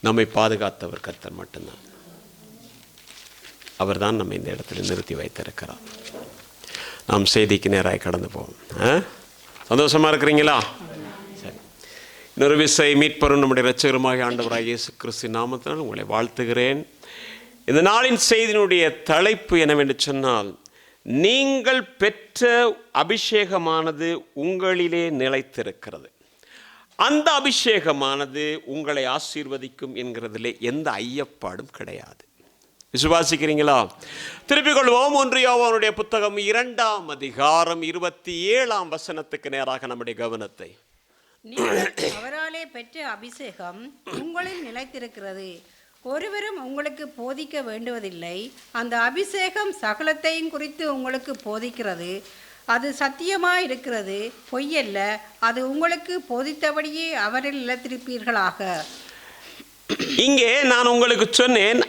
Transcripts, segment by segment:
நம்மை பாதுகாத்தவர் கர்த்தர் மட்டும்தான். அவர் தான் நம்ம இந்த இடத்துல நிறுத்தி வைத்திருக்கிறார். நாம் செய்திக்கு நேராக கடந்து போவோம். சந்தோஷமாக இருக்கிறீங்களா? சரி. இன்னொரு விசை மீட்பரும் நம்முடைய இரட்சகருமாகிய ஆண்டவராகிய இயேசு கிறிஸ்து நாமத்தினால் உங்களை வாழ்த்துகிறேன். இந்த நாளின் செய்தியினுடைய தலைப்பு என்னவென்று சொன்னால், நீங்கள் பெற்ற அபிஷேகமானது உங்களிலே நிலைத்திருக்கிறது. அந்த அபிஷேகமானது உங்களை ஆசீர்வதிக்கும் என்கிறதிலே எந்த ஐயப்பாடும் கிடையாது. விசுவாசிக்கிறீங்களா? திருப்பிக் கொள்வோம். 1 யோவானுடைய புத்தகம் 2ஆம் அதிகாரம் 27ஆம் வசனத்துக்கு நேராக நம்முடைய கவனத்தை. அவராலே பெற்ற அபிஷேகம் உங்களில் நிலைத்திருக்கிறது, ஒருவரும் உங்களுக்கு போதிக்க வேண்டுவதில்லை. அந்த அபிஷேகம் சகலத்தையும் குறித்து உங்களுக்கு போதிக்கிறது. அது சத்தியமாய் இருக்கிறது, பொய்யல்ல. அது உங்களுக்கு போதித்தபடியே அவரில் நிலைத்திருப்பீர்களாக. இங்கே நான் உங்களுக்கு சொன்னேன்,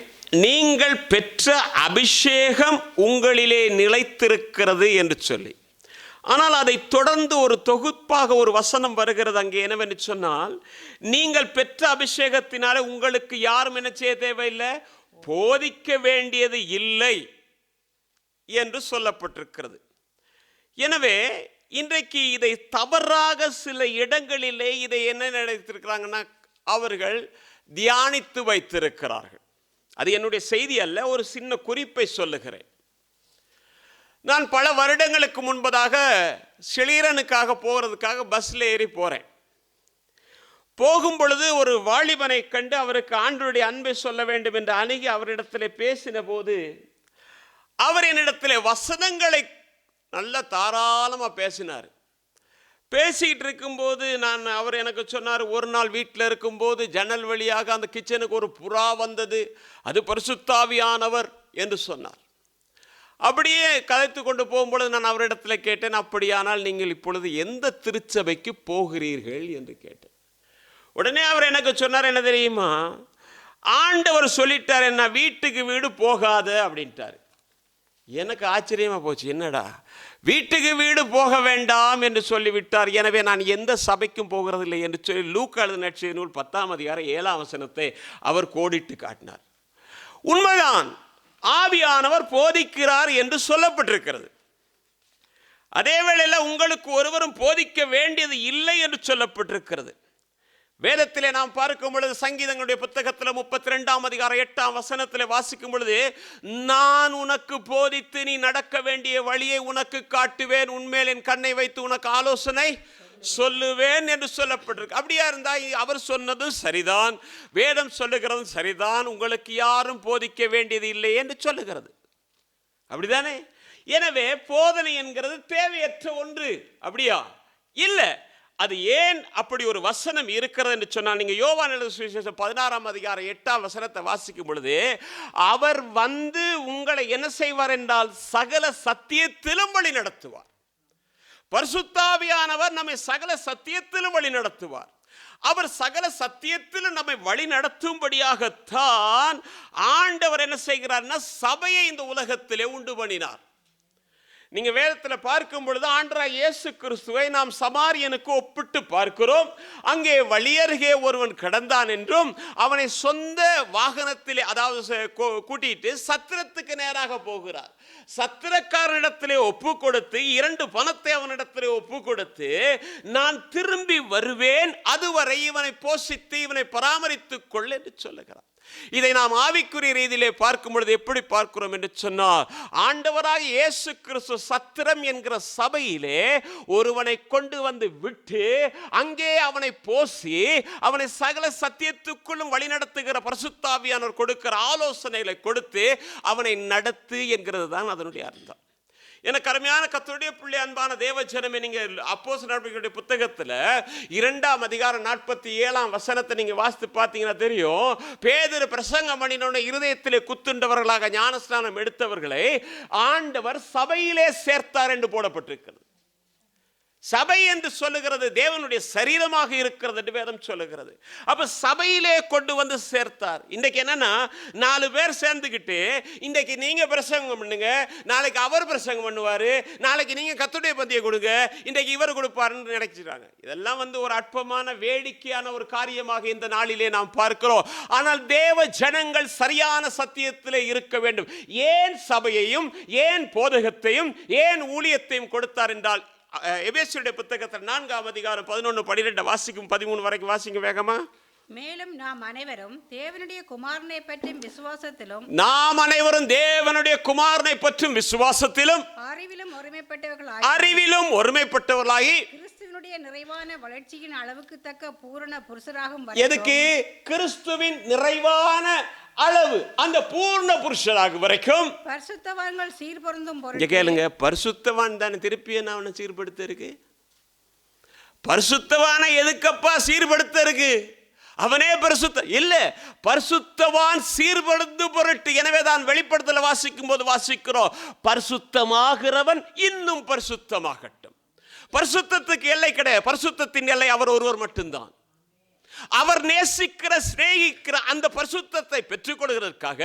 நீங்கள் பெற்ற அபிஷேகம் உங்களிலே நிலைத்திருக்கிறது என்று சொல்லி. ஆனால் அதை தொடர்ந்து ஒரு தொகுப்பாக ஒரு வசனம் வருகிறது. அங்கே என்னவென்று சொன்னால், நீங்கள் பெற்ற அபிஷேகத்தினால உங்களுக்கு யாரும் என்ன செய்ய தேவையில்லை, போதிக்க வேண்டியது இல்லை என்று சொல்லப்பட்டிருக்கிறது. எனவே இன்றைக்கு இதை தவறாக சில இடங்களிலே இதை என்ன நினைத்திருக்கிறாங்கன்னா, அவர்கள் தியானித்து வைத்திருக்கிறார்கள். அது என்னுடைய செய்தி அல்ல, ஒரு சின்ன குறிப்பை சொல்லுகிறேன். நான் பல வருடங்களுக்கு முன்பதாக செளீரனுக்காக போகிறதுக்காக பஸ்ஸில் ஏறி போகிறேன். போகும் பொழுது ஒரு வாலிபனை கண்டு அவருக்கு ஆண்டவருடைய அன்பை சொல்ல வேண்டும் என்று அணுகி அவரிடத்தில் பேசின போது, அவர் என்னிடத்தில் வசனங்களை நல்ல தாராளமாக பேசினார். பேசிக்கிட்டு இருக்கும்போது அவர் எனக்கு சொன்னார், ஒரு நாள் வீட்டில் இருக்கும்போது ஜன்னல் வழியாக அந்த கிச்சனுக்கு ஒரு புறா வந்தது, அது பரிசுத்தாவியானவர் என்று சொன்னார். அப்படியே கதைத்து கொண்டு போகும்பொழுது நான் அவரிடத்தில் கேட்டேன், அப்படியானால் நீங்கள் இப்பொழுது எந்த திருச்சபைக்கு போகிறீர்கள் என்று கேட்டேன். உடனே அவர் எனக்கு சொன்னார், என்ன தெரியுமா, ஆண்டவர் சொல்லிட்டார், என்ன வீட்டுக்கு வீடு போகாத அப்படின்ட்டார். எனக்கு ஆச்சரியமாக போச்சு, என்னடா வீட்டுக்கு வீடு போக வேண்டாம் என்று சொல்லிவிட்டார், எனவே நான் எந்த சபைக்கும் போகிறதில்லை என்று சொல்லி லூக்கா எழுதின நற்செய்தி நூல் 10ஆம் அதிகாரம் 7ஆம் வசனத்தை அவர் கோடிட்டு காட்டினார். உண்மைதான், ஆவியானவர் போதிக்கிறார் என்று சொல்லப்பட்டிருக்கிறது. அதே வேளையில் உங்களுக்கு ஒருவரும் போதிக்க வேண்டியது இல்லை என்று சொல்லப்பட்டிருக்கிறது. வேதத்திலே நாம் பார்க்கும் பொழுது சங்கீதங்களுடைய புத்தகத்தில் 32ஆம் அதிகாரம் 8ஆம் வசனத்தில் வாசிக்கும் பொழுது, நான் உனக்கு போதித்து நீ நடக்க வேண்டிய வழியை உனக்கு காட்டுவேன், உன்மேல் என் கண்ணை வைத்து உனக்கு ஆலோசனை சொல்லுவேன் என்று சொல்லப்பட்டிருக்கு. அப்படியா இருந்தால் அவர் சொன்னதும் சரிதான், வேதம் சொல்லுகிறதும் சரிதான், உங்களுக்கு யாரும் போதிக்க வேண்டியது இல்லை என்று சொல்லுகிறது. அப்படிதானே? எனவே போதனை என்கிறது தேவையற்ற ஒன்று. அப்படியா? இல்லை. அது ஏன் அப்படி ஒரு வசனம் இருக்கிறது என்று சொன்னால், நீங்கள் யோவான் எழுதின சுவிசேஷம் 16ஆம் அதிகாரம் 8ஆம் வசனத்தை வாசிக்கும் பொழுது, அவர் வந்து உங்களை என்ன செய்வார் என்றால் சகல சத்தியத்திலும் வழி நடத்துவார். பரிசுத்தாவியானவர் நம்மை சகல சத்தியத்திலும் வழி நடத்துவார். அவர் சகல சத்தியத்திலும் நம்மை வழி நடத்தும்படியாகத்தான் ஆண்டவர் என்ன செய்கிறார்னா சபையை இந்த உலகத்திலே உண்டு பண்ணினார். நீங்க வேதத்தில் பார்க்கும் பொழுது ஆண்டவராகிய இயேசு கிறிஸ்துவை நாம் சமாரியனுக்கு ஒப்பிட்டு பார்க்கிறோம். அங்கே வழியருகே ஒருவன் கடந்தான் என்றும் அவனை சொந்த வாகனத்திலே, அதாவது கூட்டிட்டு சத்திரத்துக்கு நேராக போகிறார். சத்திரக்காரனிடத்திலே ஒப்பு கொடுத்து 2 பணத்தை அவனிடத்திலே ஒப்பு கொடுத்து, நான் திரும்பி வருவேன், அதுவரை இவனை போஷித்து இவனை பராமரித்துக் கொள் என்று சொல்லுகிறார். இதை நாம் ஆவிக்குரிய ரீதியிலே பார்க்கும் பொழுது எப்படி பார்க்கிறோம் என்று சொன்னால், ஆண்டவராக இயேசு கிறிஸ்து சத்திரம் என்கிற சபையிலே ஒருவனை கொண்டு வந்து விட்டு அங்கே அவனை போசி அவனை சகல சத்தியத்துக்குள்ளும் வழி நடத்துகிற பரிசுத்தாவியானவர் கொடுக்கிற ஆலோசனைகளை கொடுத்து அவனை நடத்து என்கிறது தான் அதனுடைய அர்த்தம். எனக்கு அருமையான கர்த்தருடைய பிள்ளை, அன்பான தேவ ஜனமே, நீங்கள் அப்போஸ்தலர் நடவடிக்கைகளுடைய புத்தகத்தில் 2ஆம் அதிகாரம் 47ஆம் வசனத்தை நீங்கள் வாசித்து பார்த்தீங்கன்னா தெரியும். பேதுரு பிரசங்கம் பண்ணினோட இருதயத்திலே குத்துண்டவர்களாக ஞானஸ்நானம் எடுத்தவர்களை ஆண்டவர் சபையிலே சேர்த்தார் என்று போடப்பட்டிருக்கிறது. சபை என்று சொல்லுகிறது தேவனுடைய சரீரமாக இருக்கிறது என்று வேதம் சொல்லுகிறது. அப்ப சபையிலே கொண்டு வந்து சேர்த்தார். இன்றைக்கு என்னன்னா 4 பேர் சேர்ந்துக்கிட்டு இன்றைக்கு நீங்க பிரசங்கம் பண்ணுங்க, நாளைக்கு அவர் பிரசங்கம் பண்ணுவாரு, நாளைக்கு நீங்க கர்த்தருடைய பந்தியை கொடுங்க, இன்றைக்கு இவர் கொடுப்பாருன்னு நினைச்சிட்டாங்க. இதெல்லாம் ஒரு அற்பமான வேடிக்கையான ஒரு காரியமாக இந்த நாளிலே நாம் பார்க்கிறோம். ஆனால் தேவ ஜனங்கள் சரியான சத்தியத்திலே இருக்க வேண்டும். ஏன் சபையையும் ஏன் போதகத்தையும் ஏன் ஊழியத்தையும் கொடுத்தார் என்றால், எபேசியருடைய புத்தகத்தில் 4ஆம் அதிகாரம் 11, 12 வாசிக்கும் 13 வரைக்கும் வாசிங்க வேகமா. மேலும் நாம் அனைவரும் தேவனுடைய குமாரனை பற்றும் விசுவாசத்திலும் விசுவாசத்திலும் அறிவிலும் ஒருமைப்பட்டவர்களாகி கிறிஸ்துவினுடைய நிறைவான வளர்ச்சியின் அளவுக்கு தக்க பூரண புருஷராகும். எதுக்கு? கிறிஸ்துவின் நிறைவான அளவு, அந்த பூர்ண புருஷராக வரைக்கும் பரிசுத்தவான்கள் சீர்பொருந்தும். கேளுங்க, பரிசுத்தவான் தானே திருப்பி என்ன அவனை சீர்படுத்த இருக்கு? பரிசுத்தவான எதுக்கப்பா சீர்படுத்த இருக்கு? அவனே பரிசுத்த இல்ல, பரிசுத்தவான் சீர்படுத்து பொருட்டு. எனவே தான் வெளிப்படுத்தல வாசிக்கும் போது வாசிக்கிறோம், பரிசுத்தமாகிறவன் இன்னும் பரிசுத்தமாகட்டும். பரிசுத்தத்துக்கு எல்லை கிடையாது. பரிசுத்தத்தின் எல்லை அவர் ஒருவர் மட்டும்தான். அவர் நேசிக்கிற சிநேகிக்கிற அந்த பரிசுத்தத்தை பெற்றுக் கொள்கிறதற்காக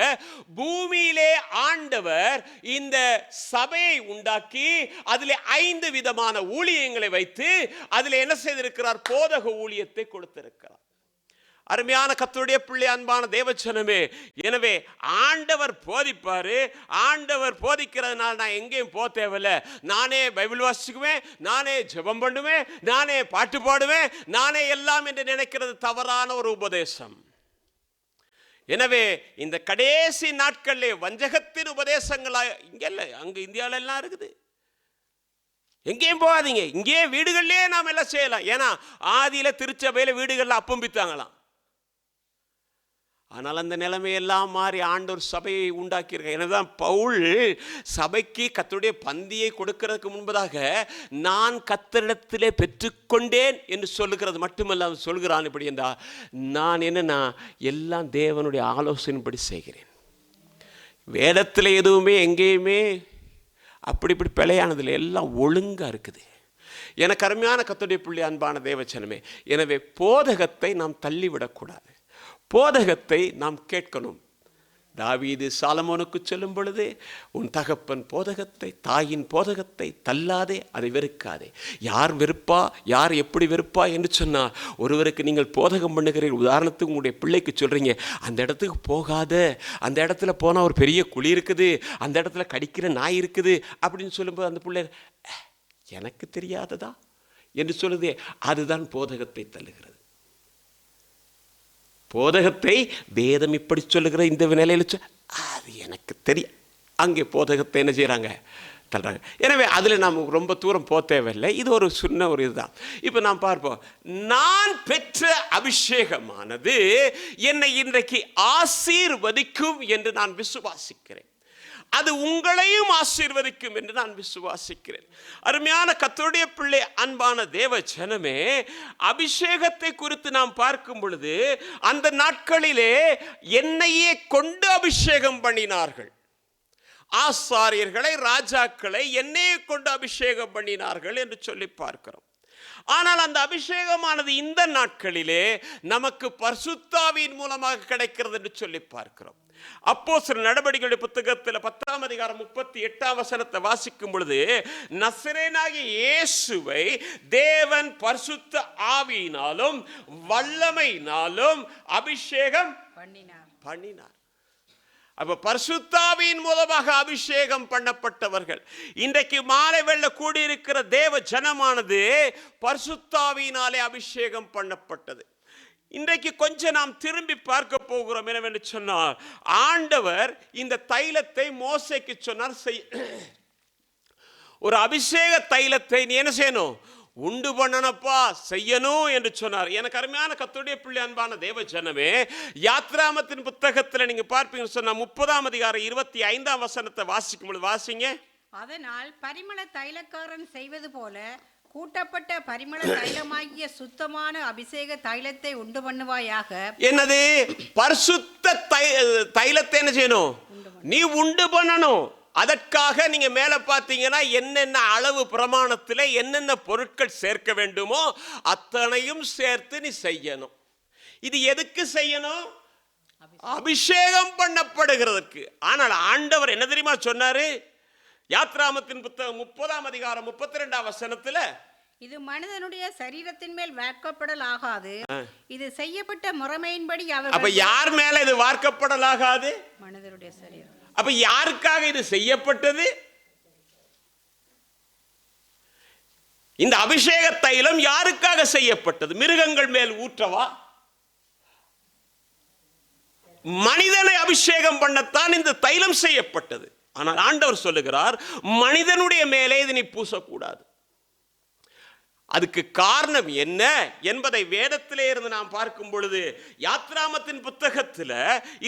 பூமியிலே ஆண்டவர் இந்த சபையை உண்டாக்கி அதிலே 5 விதமான ஊழியங்களை வைத்து அதிலே என்ன செய்திருக்கிறார்? போதக ஊழியத்தை கொடுத்திருக்கிறார். அருமையான கர்த்தருடைய பிள்ளை, அன்பான தேவஜனமே, எனவே ஆண்டவர் போதிப்பாரு. ஆண்டவர் போதிக்கிறதுனால நான் எங்கேயும் போக தேவையில்லை. நானே பைபிள் வாசிக்குவேன், நானே ஜெபம் பண்ணுவேன், நானே பாட்டு பாடுவேன், நானே எல்லாம் என்று நினைக்கிறது தவறான ஒரு உபதேசம். எனவே இந்த கடைசி நாட்களிலே வஞ்சகத்தின் உபதேசங்களா இங்கே இல்லை, அங்கே இந்தியாவில் எல்லாம் இருக்குது. எங்கேயும் போகாதீங்க, இங்கே வீடுகள்லேயே நாம் எல்லாம் செய்யலாம். ஏன்னா ஆதியில திருச்சபையில் வீடுகளில் அப்பம் பித்தாங்களாம். ஆனால் அந்த நிலைமையெல்லாம் மாறி ஆண்டவர் சபையை உண்டாக்கியிருக்க. எனவேதான் பவுல் சபைக்கு கர்த்தருடைய பந்தியை கொடுக்கிறதுக்கு முன்பதாக நான் கர்த்தரிடத்திலே பெற்றுக்கொண்டேன் என்று சொல்லுகிறது மட்டுமல்ல, அவன் சொல்கிறான் இப்படி என்றால், நான் என்னன்னா எல்லாம் தேவனுடைய ஆலோசனைப்படி செய்கிறேன். வேதத்தில் எதுவுமே எங்கேயுமே அப்படி இப்படி பிழையானதில் எல்லாம் ஒழுங்காக இருக்குது. எனக்கு அருமையான கர்த்தருடைய பிள்ளை, அன்பான தேவஜனமே, எனவே போதகத்தை நாம் தள்ளிவிடக்கூடாது. போதகத்தை நாம் கேட்கணும். தாவீது சாலமோனுக்கு சொல்லும் பொழுது, உன் தகப்பன் போதகத்தை, தாயின் போதகத்தை தள்ளாதே, அதை வெறுக்காதே. யார் வெறுப்பா, யார் எப்படி வெறுப்பா என்று சொன்னால், ஒருவருக்கு நீங்கள் போதகம் பண்ணுகிறீர்கள், உதாரணத்துக்கு உங்களுடைய பிள்ளைக்கு சொல்கிறீங்க, அந்த இடத்துக்கு போகாத, அந்த இடத்துல போனால் ஒரு பெரிய குழி இருக்குது, அந்த இடத்துல கடிக்கிற நாய் இருக்குது அப்படின்னு சொல்லும்போது அந்த பிள்ளை எனக்கு தெரியாததா என்று சொல்லுதே, அதுதான் போதகத்தை தள்ளுகிறது. போதகத்தை வேதம் இப்படி சொல்லுகிற இந்த நிலையில் அது எனக்கு தெரியும், அங்கே போதகத்தை என்ன செய்கிறாங்க? தள்ளுறாங்க. எனவே அதில் நாம் ரொம்ப தூரம் போக தேவையில்லை. இது ஒரு சின்ன ஒரு இதுதான். இப்போ நாம் பார்ப்போம், நான் பெற்ற அபிஷேகமானது என்னை இன்றைக்கு ஆசீர்வதிக்கும் என்று நான் விசுவாசிக்கிறேன். அது உங்களையும் ஆசீர்வதிக்கும் என்று நான் விசுவாசிக்கிறேன். அருமையான கர்த்தருடைய பிள்ளை, அன்பான தேவ ஜனமே, அபிஷேகத்தை குறித்து நாம் பார்க்கும் பொழுது அந்த நாட்களிலே எண்ணெயை கொண்டு அபிஷேகம் பண்ணினார்கள். ஆசாரியர்களை, ராஜாக்களை எண்ணெயை கொண்டு அபிஷேகம் பண்ணினார்கள் என்று சொல்லி பார்க்கிறோம். ஆனால் அந்த அபிஷேகமானது இந்த நாட்களிலே நமக்கு பரிசுத்தாவியின் மூலமாக கிடைக்கிறது என்று சொல்லி பார்க்கிறோம். அப்போஸ்தலர் நடபடிகளுடைய புத்தகத்தில் 10ஆம் அதிகாரம் 38ஆம் வசனத்தை வாசிக்கும் பொழுது, நசரேயனாகிய இயேசுவை தேவன் பரிசுத்த ஆவியினாலும் வல்லமையினாலும் அபிஷேகம் பண்ணினார். அப்ப பரிசுத்தாவியின் மூலமாக அபிஷேகம் பண்ணப்பட்டவர்கள். இன்றைக்கு மாலை வேளை கூடியிருக்கிற தேவ ஜனமானது பரிசுத்தாவியினாலே அபிஷேகம் பண்ணப்பட்டது. இன்றைக்கு கொஞ்சம் நாம் திரும்பி பார்க்க போகிறோம். என்னவென்று சொன்னால், ஆண்டவர் இந்த தைலத்தை மோசேக்கு சொன்னார், ஒரு அபிஷேக தைலத்தை நீ என்ன செய்யணும்? உண்டு பண்ணனப்பா, செய்யணும் என்று சொன்னார். எனக்கு அருமையான கர்த்தருடைய பிள்ளை, அன்பான தேவ ஜனமே, யாத்ராமத்தின் புத்தகத்தில் நீங்க பார்ப்பீங்கன்னு சொன்னா 30ஆம் அதிகாரம் 25ஆம் வசனத்தை வாசிக்கும் பொழுது வாசிங்க. அதனால் பரிமள தைலக்காரன் செய்வது போல கூட்டப்பட்ட பரிமள தைலமாகிய சுத்தமான அபிஷேக தைலத்தை உண்டு பண்ணுவாயாக. என்னது? பரிசுத்த தைலத்தை என்ன செய்யணும்? நீ உண்டு பண்ணணும். அதற்காக நீங்க மேல பார்த்தீங்கன்னா என்னென்ன அளவு பிரமாணத்தில் என்னென்ன பொருட்கள் சேர்க்க வேண்டுமோ அத்தனையும் சேர்த்து நீ செய்யணும். இது எதுக்கு செய்யணும்? அபிஷேகம் பண்ணப்படுகிறதுக்கு. ஆனால் ஆண்டவர் என்ன தெரியுமா சொன்னாரு? யாத்ராமத்தின் புத்தகம் 30ஆம் அதிகாரம் 32ஆம் வசனத்துல, இது மனிதனுடைய சரீரத்தின் மேல் வார்க்கப்படல் ஆகாது, இது செய்யப்பட்ட முறைமையின்படி அவர். அப்ப யார் மேல இது வார்க்கப்படலாகாது? மனிதனுடைய சரீரம். அப்ப யாருக்காக இது செய்யப்பட்டது? இந்த அபிஷேக தைலம் யாருக்காக செய்யப்பட்டது? மிருகங்கள் மேல் ஊற்றவா? மனிதனை அபிஷேகம் பண்ணத்தான் இந்த தைலம் செய்யப்பட்டது. ஆனால் ஆண்டவர் சொல்லுகிறார், மனிதனுடைய மேலே இது நீ பூசக்கூடாது. அதுக்கு காரணம் என்ன என்பதை வேதத்திலே இருந்து நாம் பார்க்கும் பொழுது, யாத்ராமத்தின் புத்தகத்தில்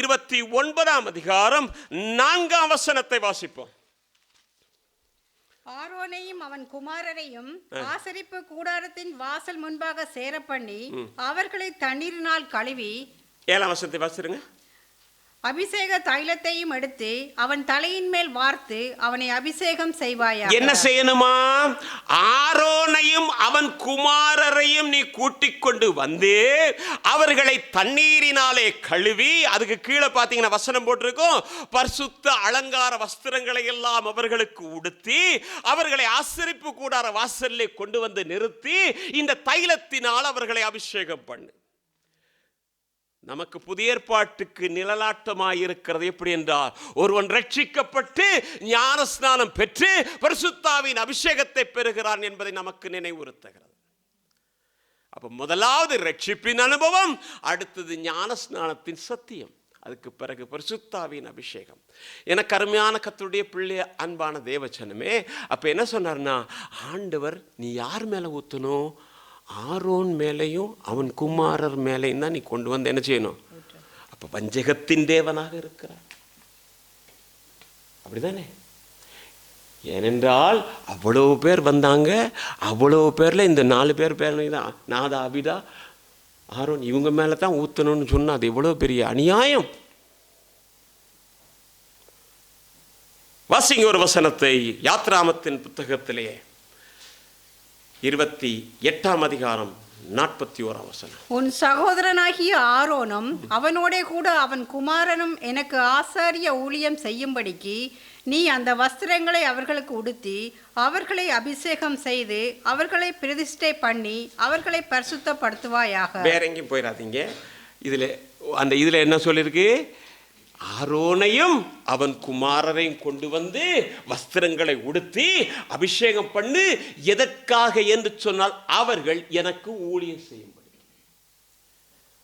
29ஆம் அதிகாரம் 4ஆம் வசனத்தை வாசிப்போம். ஆரோனையும் அவன் குமாரரையும் ஆசரிப்பு கூடாரத்தின் வாசல் முன்பாக சேர பண்ணி அவர்களை தண்ணீரினால் கழுவி. 7ஆம் வசனத்தை வாசிருங்க. அபிஷேக தைலத்தையும் எடுத்து அவன் தலையின் மேல் வார்த்து அவனை அபிஷேகம் செய்வாயா. என்ன செய்யணுமா? ஆரோனையும் அவன் குமாரரையும் நீ கூட்டிக் கொண்டு வந்து அவர்களை தண்ணீரினாலே கழுவி, அதுக்கு கீழே பார்த்தீங்கன்னா வசனம் போட்டிருக்கும், பரிசுத்த அலங்கார வஸ்திரங்களை எல்லாம் அவர்களுக்கு உடுத்தி அவர்களை ஆசரிப்பு கூடார வாசல்லே கொண்டு வந்து நிறுத்தி இந்த தைலத்தினால் அவர்களை அபிஷேகம் பண்ணு. நமக்கு புதிய ஏற்பாட்டுக்கு நிழலாட்டமாயிருக்கிறது எப்படி என்றால், ஒருவன் ரட்சிக்கப்பட்டு ஞான ஸ்நானம் பெற்று பரிசுத்தாவின் அபிஷேகத்தை பெறுகிறான் என்பதை நமக்கு நினைவுறுத்துகிறது. அப்ப முதலாவது ரட்சிப்பின் அனுபவம், அடுத்தது ஞான ஸ்நானத்தின் சத்தியம், அதுக்கு பிறகு பரிசுத்தாவின் அபிஷேகம். எனக்கு அருமையான கர்த்தருடைய பிள்ளை, அன்பான தேவச்சனமே, அப்ப என்ன சொன்னார்னா, ஆண்டவர் நீ யார் மேல ஊத்தணும்? ஆரோன் மேலையும் அவன் குமாரர் மேலையும் தான் நீ கொண்டு வந்து என்ன செய்யணும்? அப்ப வஞ்சகத்தின் தேவனாக இருக்கிறார், அப்படிதானே? ஏனென்றால் அவ்வளவு பேர் வந்தாங்க, அவ்வளவு பேர்ல இந்த 4 பேர் தான் நாதா அபிதா ஆரோன், இவங்க மேல தான் ஊத்தணும்னு சொன்னா அது எவ்வளவு பெரிய அநியாயம். வாசிங்க ஒரு வசனத்தை, யாத்ராமத்தின் புத்தகத்திலேயே 28ஆம் அதிகாரம் 41ஆம் வசனம். உன் சகோதரனாகிய ஆரோனும் அவனோடே கூட அவன் குமாரனும் எனக்கு ஆசாரிய ஊழியம் செய்யும்படிக்கு நீ அந்த வஸ்திரங்களை அவர்களுக்கு உடுத்தி அவர்களை அபிஷேகம் செய்து அவர்களை பிரதிஷ்டை பண்ணி அவர்களை பரிசுத்தப்படுத்துவாயாக. வேற எங்கேயும் போயிடாதீங்க. இதுல என்ன சொல்லிருக்கு? ஆரோனையும் அவன் குமாரரையும் கொண்டு வந்து வஸ்திரங்களை உடுத்தி அபிஷேகம் பண்ணு. எதற்காக என்று சொன்னால், அவர்கள் எனக்கு ஊழியம் செய்யும்படி.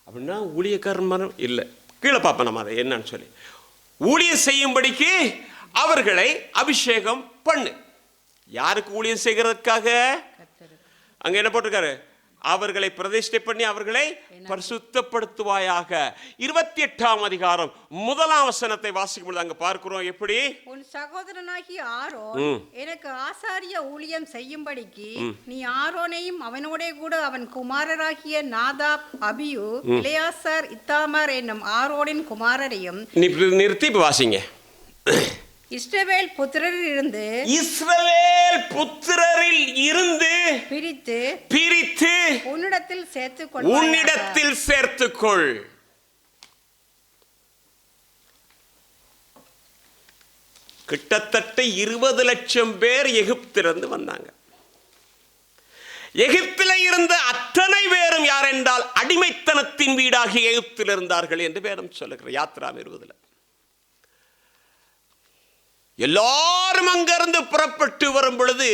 அப்படின்னா ஊழியக்காரன் இல்லை, கீழே பார்ப்போம் நம்ம அதை என்னன்னு சொல்லி. ஊழியம் செய்யும்படிக்கு அவர்களை அபிஷேகம் பண்ணு. யாருக்கு ஊழியம் செய்கிறதுக்காக? அங்க என்ன போட்டிருக்காரு? அவர்களை பிரதிஷ்டை பண்ணி அவர்களை பரிசுத்தப்படுத்துவாயாக. 28ஆம் அதிகாரம் 1ஆம் வசனத்தை வாசிக்கும் பொழுது அங்க பார்க்கிறோம் எப்படி? உன் சகோதரனாகிய ஆரோன் எனக்கு ஆசாரிய ஊழியம் செய்யும்படிக்கு நீ ஆரோனையும் அவனோடே கூட அவன் குமாரராகிய நாதாப் அபியூ எலெயாசார் இத்தாமார் என்னும் ஆரோனின் குமாரரையும் நிறுத்தி வாசிங்க. இஸ்ரவேல் புத்திரரில் இருந்து பிரித்து உன்னிடத்தில் சேர்த்துக்கொள். கிட்டத்தட்ட 20 லட்சம் பேர் எகிப்திலிருந்து வந்தாங்க. எகிப்தில் இருந்த அத்தனை பேரும் யார் என்றால் அடிமைத்தனத்தின் வீடாகி எகிப்தில் இருந்தார்கள் என்று வேதம் சொல்லுகிற யாத்ராம் 20. எல்லாரும் அங்கிருந்து புறப்பட்டு வரும் பொழுது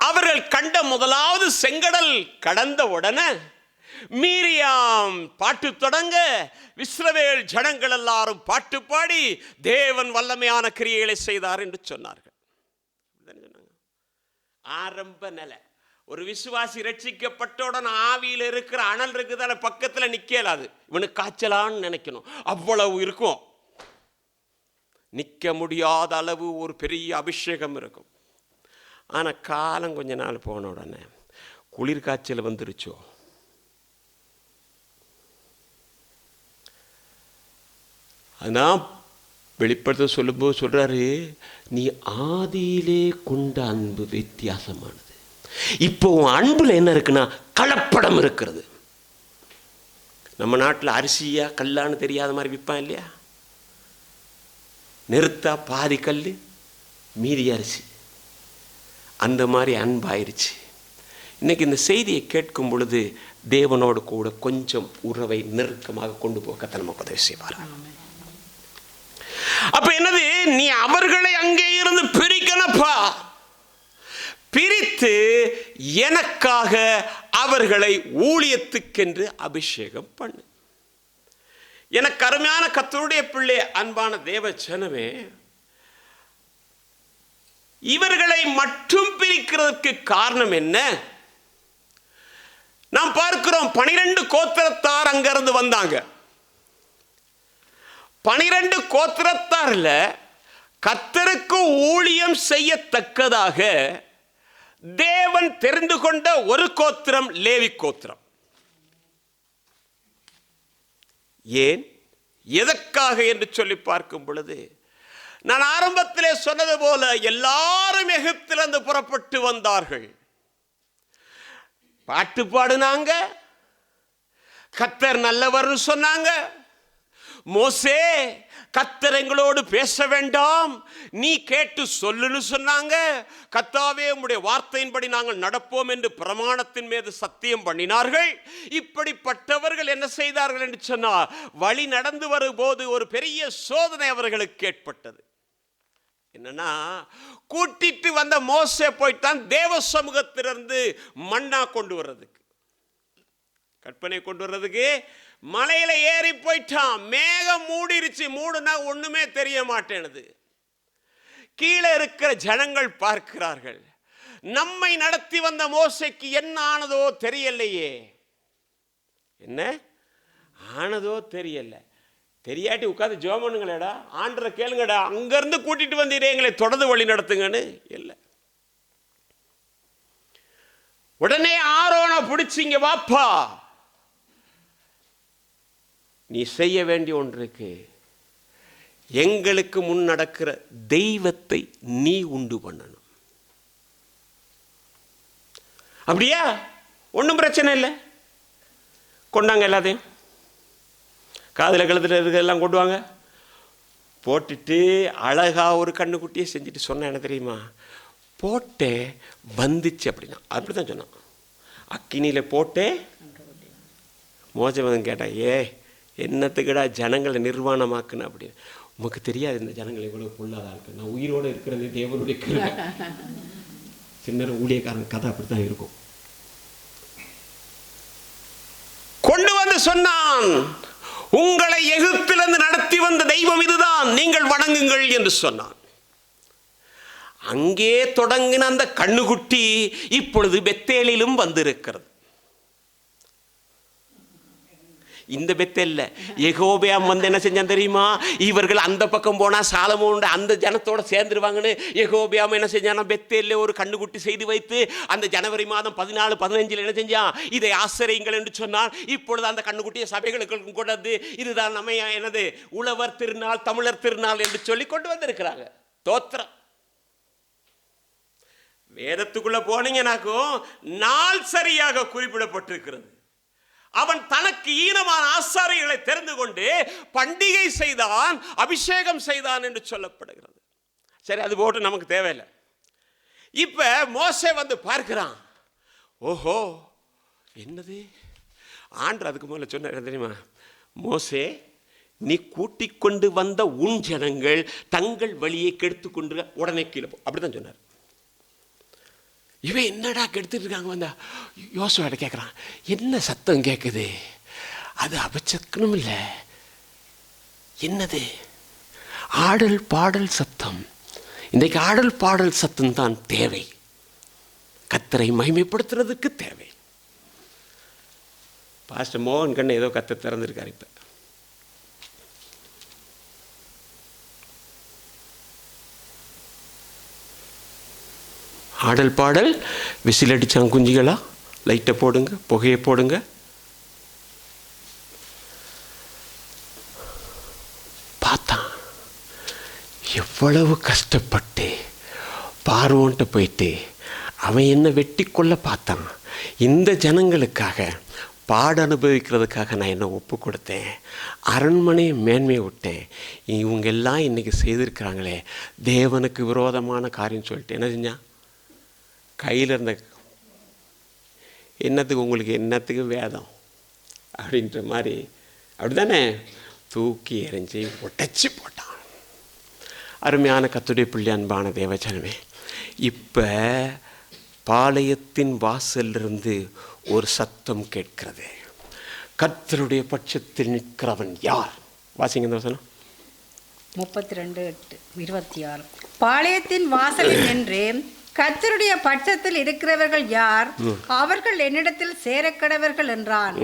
அவர்கள் கண்ட முதலாவது செங்கடல் கடந்த உடனே மீரியாம் பாட்டு தொடங்க இஸ்ரவேல் ஜனங்கள் எல்லாரும் பாட்டு பாடி தேவன் வல்லமையான கிரியைகளை செய்தார் என்று சொன்னார்கள். ஆரம்ப நிலை. ஒரு விசுவாசி ரட்சிக்கப்பட்டவுடன் ஆவியில் இருக்கிற அனல் இருக்குதான பக்கத்தில் நிக்கலாது. இவனுக்கு காய்ச்சலான்னு நினைக்கணும், அவ்வளவு இருக்கும். நிற்க முடியாத அளவு ஒரு பெரிய அபிஷேகம் இருக்கும். ஆனால் காலம் கொஞ்ச நாள் போன உடனே குளிர் காய்ச்சல் வந்துருச்சோ, அதான் வெளிப்படுத்த சொல்லும்போது சொல்கிறாரு, நீ ஆதியிலே கொண்ட அன்பு வித்தியாசமானது. இப்போ உன் அன்பில் என்ன இருக்குன்னா கலப்படம் இருக்கிறது. நம்ம நாட்டில் அரிசியா கல்லான்னு தெரியாத மாதிரி விற்பான் இல்லையா? நிறுத்தா பாதி கல் மீதி அரிசி, அந்த மாதிரி அன்பாயிருச்சு. இன்னைக்கு இந்த செய்தியை கேட்கும் பொழுது தேவனோடு கூட கொஞ்சம் உறவை நெருக்கமாக கொண்டு போக கர்த்தர் நமக்கு உதவி செய்வார். அப்ப என்னது, நீ அவர்களை அங்கே இருந்து பிரிக்கணப்பா, பிரித்து எனக்காக அவர்களை ஊழியத்துக்கென்று அபிஷேகம் பண்ணு. எனக்கு அருமையான கர்த்தருடைய பிள்ளை, அன்பான தேவ ஜனமே, இவர்களை மட்டும் பிரிக்கிறதுக்கு காரணம் என்ன? நாம் பார்க்கிறோம் 12 கோத்திரத்தார் அங்கிருந்து வந்தாங்க. 12 கோத்திரத்தார்ல கர்த்தருக்கு ஊழியம் செய்யத்தக்கதாக தேவன் தெரிந்து கொண்ட ஒரு கோத்திரம் லேவி கோத்திரம். ஏன், எதற்காக என்று சொல்லி பார்க்கும் பொழுது, நான் ஆரம்பத்திலே சொன்னது போல எல்லாரும் எகிப்திலிருந்து புறப்பட்டு வந்தார்கள். பாட்டு பாடுனாங்க, கர்த்தர் நல்லவர்னு சொன்னாங்க. மோசே, கர்த்தர் எங்களோடு பேச வேண்டாம், நீ கேட்டு சொல்லுன்னு சொன்னாங்க. கர்த்தாவே, உம்முடைய வார்த்தையின்படி நாங்கள் நடப்போம் என்று பிரமாணத்தின் மீது சத்தியம் பண்ணினார்கள். இப்படிப்பட்டவர்கள் என்ன செய்தார்கள் என்று சொன்னால், வழி நடந்து வரும்போது ஒரு பெரிய சோதனை அவர்களுக்கு ஏற்பட்டது. என்னன்னா, கூட்டிட்டு வந்த மோசே போய்த்தான் தேவ சமூகத்திலிருந்து மன்னா கொண்டு வர்றதுக்கு, கற்பனை கொண்டு வர்றதுக்கு மலையில ஏறி போயிட்டான். மேகம் மூடிருச்சு. மூடுனா ஒண்ணுமே தெரிய மாட்டேனுது. கீழே இருக்கிற ஜனங்கள் பார்க்கிறார்கள், நம்மை நடத்தி வந்த மோசைக்கு என்ன ஆனதோ தெரியலையே. என்ன ஆனதோ தெரியல. தெரியாட்டி உட்காந்து ஜெபம் பண்ணுங்களேடா, ஆண்டரை கேளுங்கடா, அங்கிருந்து கூட்டிட்டு வந்தீரே, எங்களை தொடர்ந்து வழி நடத்துங்கன்னு இல்லை. உடனே ஆரோனை பிடிச்சிங்க, வாப்பா, நீ செய்ய வேண்டிய ஒன்று இருக்கு. எங்களுக்கு முன் நடக்கிற தெய்வத்தை நீ உண்டு பண்ணணும். அப்படியா? ஒன்றும் பிரச்சனை இல்லை, கொண்டாங்க எல்லாத்தையும், காதில் கழுத்தில் இருக்கிறதெல்லாம் கொண்டு வாங்க. போட்டுட்டு அழகா ஒரு கண்ணுக்குட்டியை செஞ்சுட்டு சொன்ன என்ன தெரியுமா, போட்டே வந்துச்சு அப்படின்னா. அப்படி தான் சொன்னான். அக்கினியில் போட்டே மோசம் கேட்டான், என்னத்துக்குடா ஜனங்களை நிர்வாணமாக்குன்னு அப்படின்னு. உமக்கு தெரியாது இந்த ஜனங்கள் எவ்வளோ பொல்லாதா இருக்கு. நான் உயிரோடு இருக்கிறது தேவனுடைய கிருபை. சின்ன ஊழியக்காரன் கதை அப்படித்தான் இருக்கும். கொண்டு வந்து சொன்னான், உங்களை எகிப்திலிருந்து நடத்தி வந்த தெய்வம் இதுதான், நீங்கள் வணங்குங்கள் என்று சொன்னான். அங்கே தொடங்கின அந்த கண்ணுக்குட்டி இப்பொழுது பெத்தேலிலும் வந்திருக்கிறது. இந்த பெத்தேல்ல யெகோபியாம் வந்து என்ன செஞ்சான் தெரியுமா, இவர்கள் அந்த பக்கம் போனா சாலமோன் அந்த ஜனத்தோட சேர்ந்துருவாங்கன்னு யெகோபியாம் என்ன செஞ்சானா, பெத்தேல்ல ஒரு கண்ணுக்குட்டி செய்து வைத்து அந்த ஜனவரி மாதம் 14, 15 என்ன செஞ்சான், இதை ஆசரியுங்கள் என்று சொன்னால். இப்பொழுது அந்த கண்ணுக்குட்டியை சபைகளுக்கு கொண்டு வந்து, இதுதான் நம்ம என்னது உழவர் திருநாள், தமிழர் திருநாள் என்று சொல்லி கொண்டு வந்திருக்கிறாங்க. தோத்திரம். வேதத்துக்குள்ள போனீங்கன்னாக்கும் நாள் சரியாக குறிப்பிடப்பட்டிருக்கிறது. அவன் தனக்கு ஈனமான ஆசாரிகளை தெரிந்து கொண்டு பண்டிகை செய்தான், அபிஷேகம் செய்தான் என்று சொல்லப்படுகிறது. சரி, அது போட்டு நமக்கு தேவையில்லை. இப்ப மோசே வந்து பார்க்கிறான், ஓஹோ என்னது ஆண்டவர் அதுக்கு முதல்ல சொன்ன தெரியுமா, மோசே நீ கூட்டிக் கொண்டு வந்த உன் ஜனங்கள் தங்கள் வழியை கெடுத்து கொண்டு உடனே கீழே போ, அப்படிதான் சொன்னார். இவன் என்னடா கெடுத்துட்டு இருக்காங்க வந்தா யோசுவாட்ட கேட்குறான், என்ன சத்தம் கேட்குது? அது அபச்சக்கணும் இல்லை, என்னது ஆடல் பாடல் சத்தம். இன்றைக்கு ஆடல் பாடல் சத்தம் தான் தேவை, கர்த்தரை மகிமைப்படுத்துறதுக்கு தேவை. பாஸ்டர் மோகன் கண்ணு ஏதோ கர்த்தர் திறந்திருக்காரு. இப்போ ஆடல் பாடல், விசில் அடிச்சாங்க குஞ்சுகளா, லைட்டை போடுங்க, புகையை போடுங்க. பார்த்தான் எவ்வளவு கஷ்டப்பட்டு பார்வோன்ட்டு போயிட்டு அவன் என்ன வெட்டி கொள்ள பார்த்தான். இந்த ஜனங்களுக்காக பாட அனுபவிக்கிறதுக்காக நான் என்ன ஒப்பு கொடுத்தேன், அரண்மனையை மேன்மையை விட்டேன். இவங்க எல்லாம் இன்றைக்கி செய்திருக்கிறாங்களே தேவனுக்கு விரோதமான காரியம் சொல்லிட்டு என்ன செஞ்சான், கையில் இருந்த என்னத்துக்கு உங்களுக்கு என்னத்துக்கு வேதம் அப்படின்ற மாதிரி அப்படி தானே தூக்கி எறிஞ்சி உடைச்சி போட்டான். அருமையான கர்த்தருடைய பிள்ளை, அன்பான தேவஜனமே, இப்போ பாளையத்தின் வாசலிருந்து ஒரு சத்தம் கேட்கிறது. கர்த்தருடைய பட்சத்தில் நிற்கிறவன் யார்? வாசிங்க இந்த வசனம். 32:26. பாளையத்தின் வாசலில் நின்று கர்த்தருடைய பட்சத்தில் இருக்கிறவர்கள் யார்? அவர்கள் என்னிடத்தில் சேரக்கடவர்கள் என்றான்.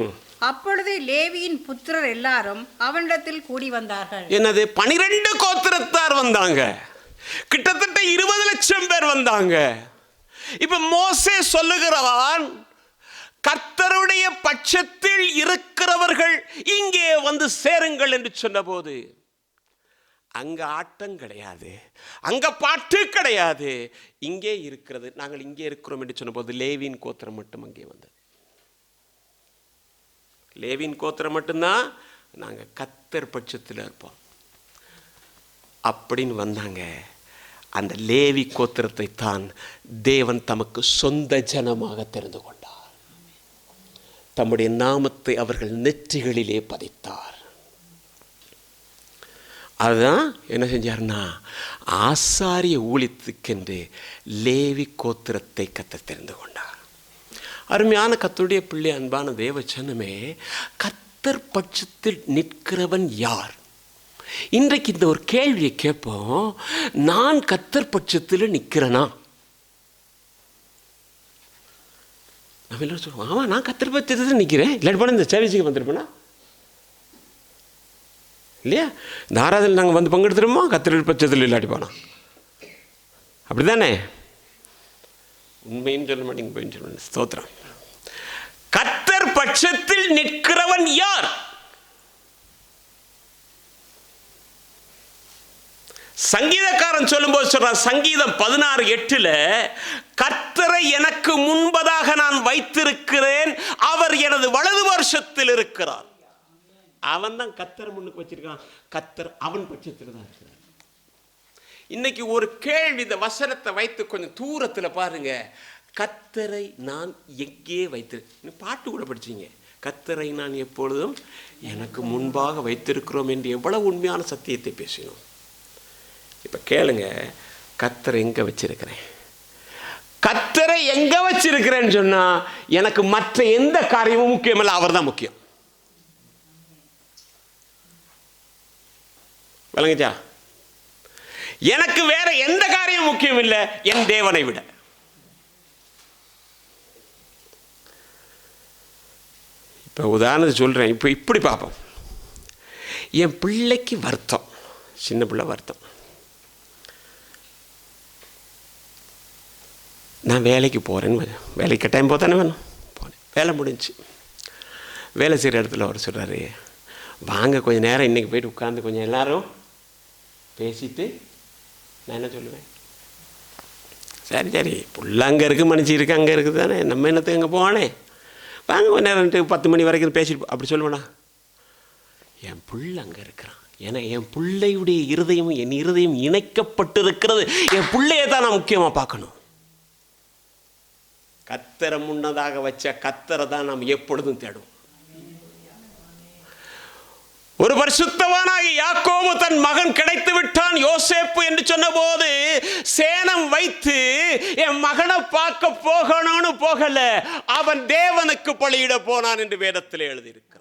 அப்பொழுது லேவியின் புத்திரர் எல்லாரும் அவனிடத்தில் கூடி வந்தார்கள். என்னது, 12 கோத்திரத்தார் வந்தாங்க. கிட்டத்தட்ட 20 லட்சம் பேர் வந்தாங்க. இப்ப மோசே சொல்லுகிறான், கர்த்தருடைய பட்சத்தில் இருக்கிறவர்கள் இங்கே வந்து சேருங்கள் என்று சொன்னபோது அங்க ஆட்டம் கிடையாது, அங்க பாட்டு கிடையாது, இங்கே இருக்கிறது. நாங்கள் இங்கே இருக்கிறோம் என்று சொன்னபோது லேவியின் கோத்திரம் மட்டும் அங்கே வந்தது. லேவியின் கோத்திரம் மட்டும்தான் நாங்கள் கர்த்தர் பட்சத்தில் இருப்போம் அப்படின்னு வந்தாங்க. அந்த லேவி கோத்திரத்தை தான் தேவன் தமக்கு சொந்த ஜனமாக தெரிந்து கொண்டார். தம்முடைய நாமத்தை அவர்கள் நெற்றிகளிலே பதித்தார். அதுதான் என்ன செஞ்சார்னா, ஆசாரிய ஊழியத்துக்கென்று லேவி கோத்திரத்தை கர்த்தர் தெரிந்து கொண்டார். அருமையான கர்த்தருடைய பிள்ளை, அன்பான தேவஜனமே, கர்த்தர் பட்சத்தில் நிற்கிறவன் யார்? இன்றைக்கு இந்த ஒரு கேள்வியை கேட்போம், நான் கர்த்தர் பட்சத்தில் நிற்கிறேனா? நம்ம எல்லாரும் சொல்லுவோம், ஆமாம் நான் கர்த்தர் பட்சத்தில் நிற்கிறேன், இல்லாட்டி போனால் இந்த சர்வீஸுக்கு வந்துருப்பேனா இல்லையா? இந்த ஆராதனை நாங்கள் வந்து பங்கெடுத்துருமோ கர்த்தர் பட்சத்தில் இல்லாட்டி போனோம், அப்படி தானே? உண்மைன்னு சொல்ல மாட்டேங்க, போயின்னு சொல்ல. ஸ்தோத்திரம். கர்த்தர் பட்சத்தில் நிற்கிறவன் யார்? சங்கீதக்காரன் சொல்லும்போது சொல்றான், சங்கீதம் 16:8, கர்த்தரை எனக்கு முன்பதாக நான் வைத்திருக்கிறேன், அவர் எனது வலது வருஷத்தில் இருக்கிறார். அவன் தான் கர்த்தர் முன்னுக்கு வச்சிருக்கான், கர்த்தர் அவன் பட்சத்தில் தான் இருக்கிறார். இன்னைக்கு ஒரு கேள்வி, இந்த வசனத்தை வைத்து கொஞ்சம் தூரத்தில் பாருங்க. கர்த்தரை நான் எங்கே வைத்திருக்கேன்? பாட்டு கூட படிச்சீங்க, கர்த்தரை நான் எப்பொழுதும் எனக்கு முன்பாக வைத்திருக்கிறோம் என்று எவ்வளவு உண்மையான சத்தியத்தை பேசினோம். இப்போ கேளுங்க, கர்த்தரை எங்கே வச்சிருக்கிறேன்? கர்த்தரை எங்கே வச்சிருக்கிறேன்னு சொன்னால் எனக்கு மற்ற எந்த காரியமும் முக்கியமில்லை, அவர் தான் முக்கியம். விளங்குச்சா? எனக்கு வேற எந்த காரியம் முக்கியம் இல்லை என் தேவனை விட. இப்போ உதாரணத்துக்கு சொல்கிறேன், இப்போ இப்படி பார்ப்போம். என் பிள்ளைக்கு வருத்தம், சின்ன பிள்ளை வருத்தம், நான் வேலைக்கு போகிறேன்னு, வேலைக்கு டைம் போத்தானே வேணும், போனேன், வேலை முடிஞ்சு. வேலை செய்கிற இடத்துல அவர் சொல்கிறாரு, வாங்க கொஞ்சம் நேரம் இன்றைக்கி போய்ட்டு உட்காந்து கொஞ்சம் எல்லாரும் பேசிட்டு. நான் என்ன சொல்லுவேன், சரி சரி புள்ள அங்கே இருக்குது, மனுஷி இருக்குது, அங்கே இருக்குது தானே, நம்ம என்னத்துக்கு அங்கே போவானே, வாங்க கொஞ்சம் நேரம் 10 மணி வரைக்கும் பேசிட்டு அப்படி சொல்லுவேண்ணா. என் பிள்ளை அங்கே இருக்கிறான், ஏன்னா என் பிள்ளையுடைய இருதயமும் என் இருதயம் இணைக்கப்பட்டிருக்கிறது. என் பிள்ளையை தான் நான் முக்கியமாக பார்க்கணும். கர்த்தரை முன்னதாக வச்ச கர்த்தரை தான் நாம் எப்பொழுதும் தேடுவோம். ஒரு பரிசுத்தவானாகி யாக்கோபு தன் மகன் கிடைத்து விட்டான் யோசேப்பு என்று சொன்னபோது சேணம் வைத்து என் மகனை பார்க்க போகணும்னு போகல, அவன் தேவனுக்கு பலியிட போனான் என்று வேதத்தில் எழுதியிருக்கிறது.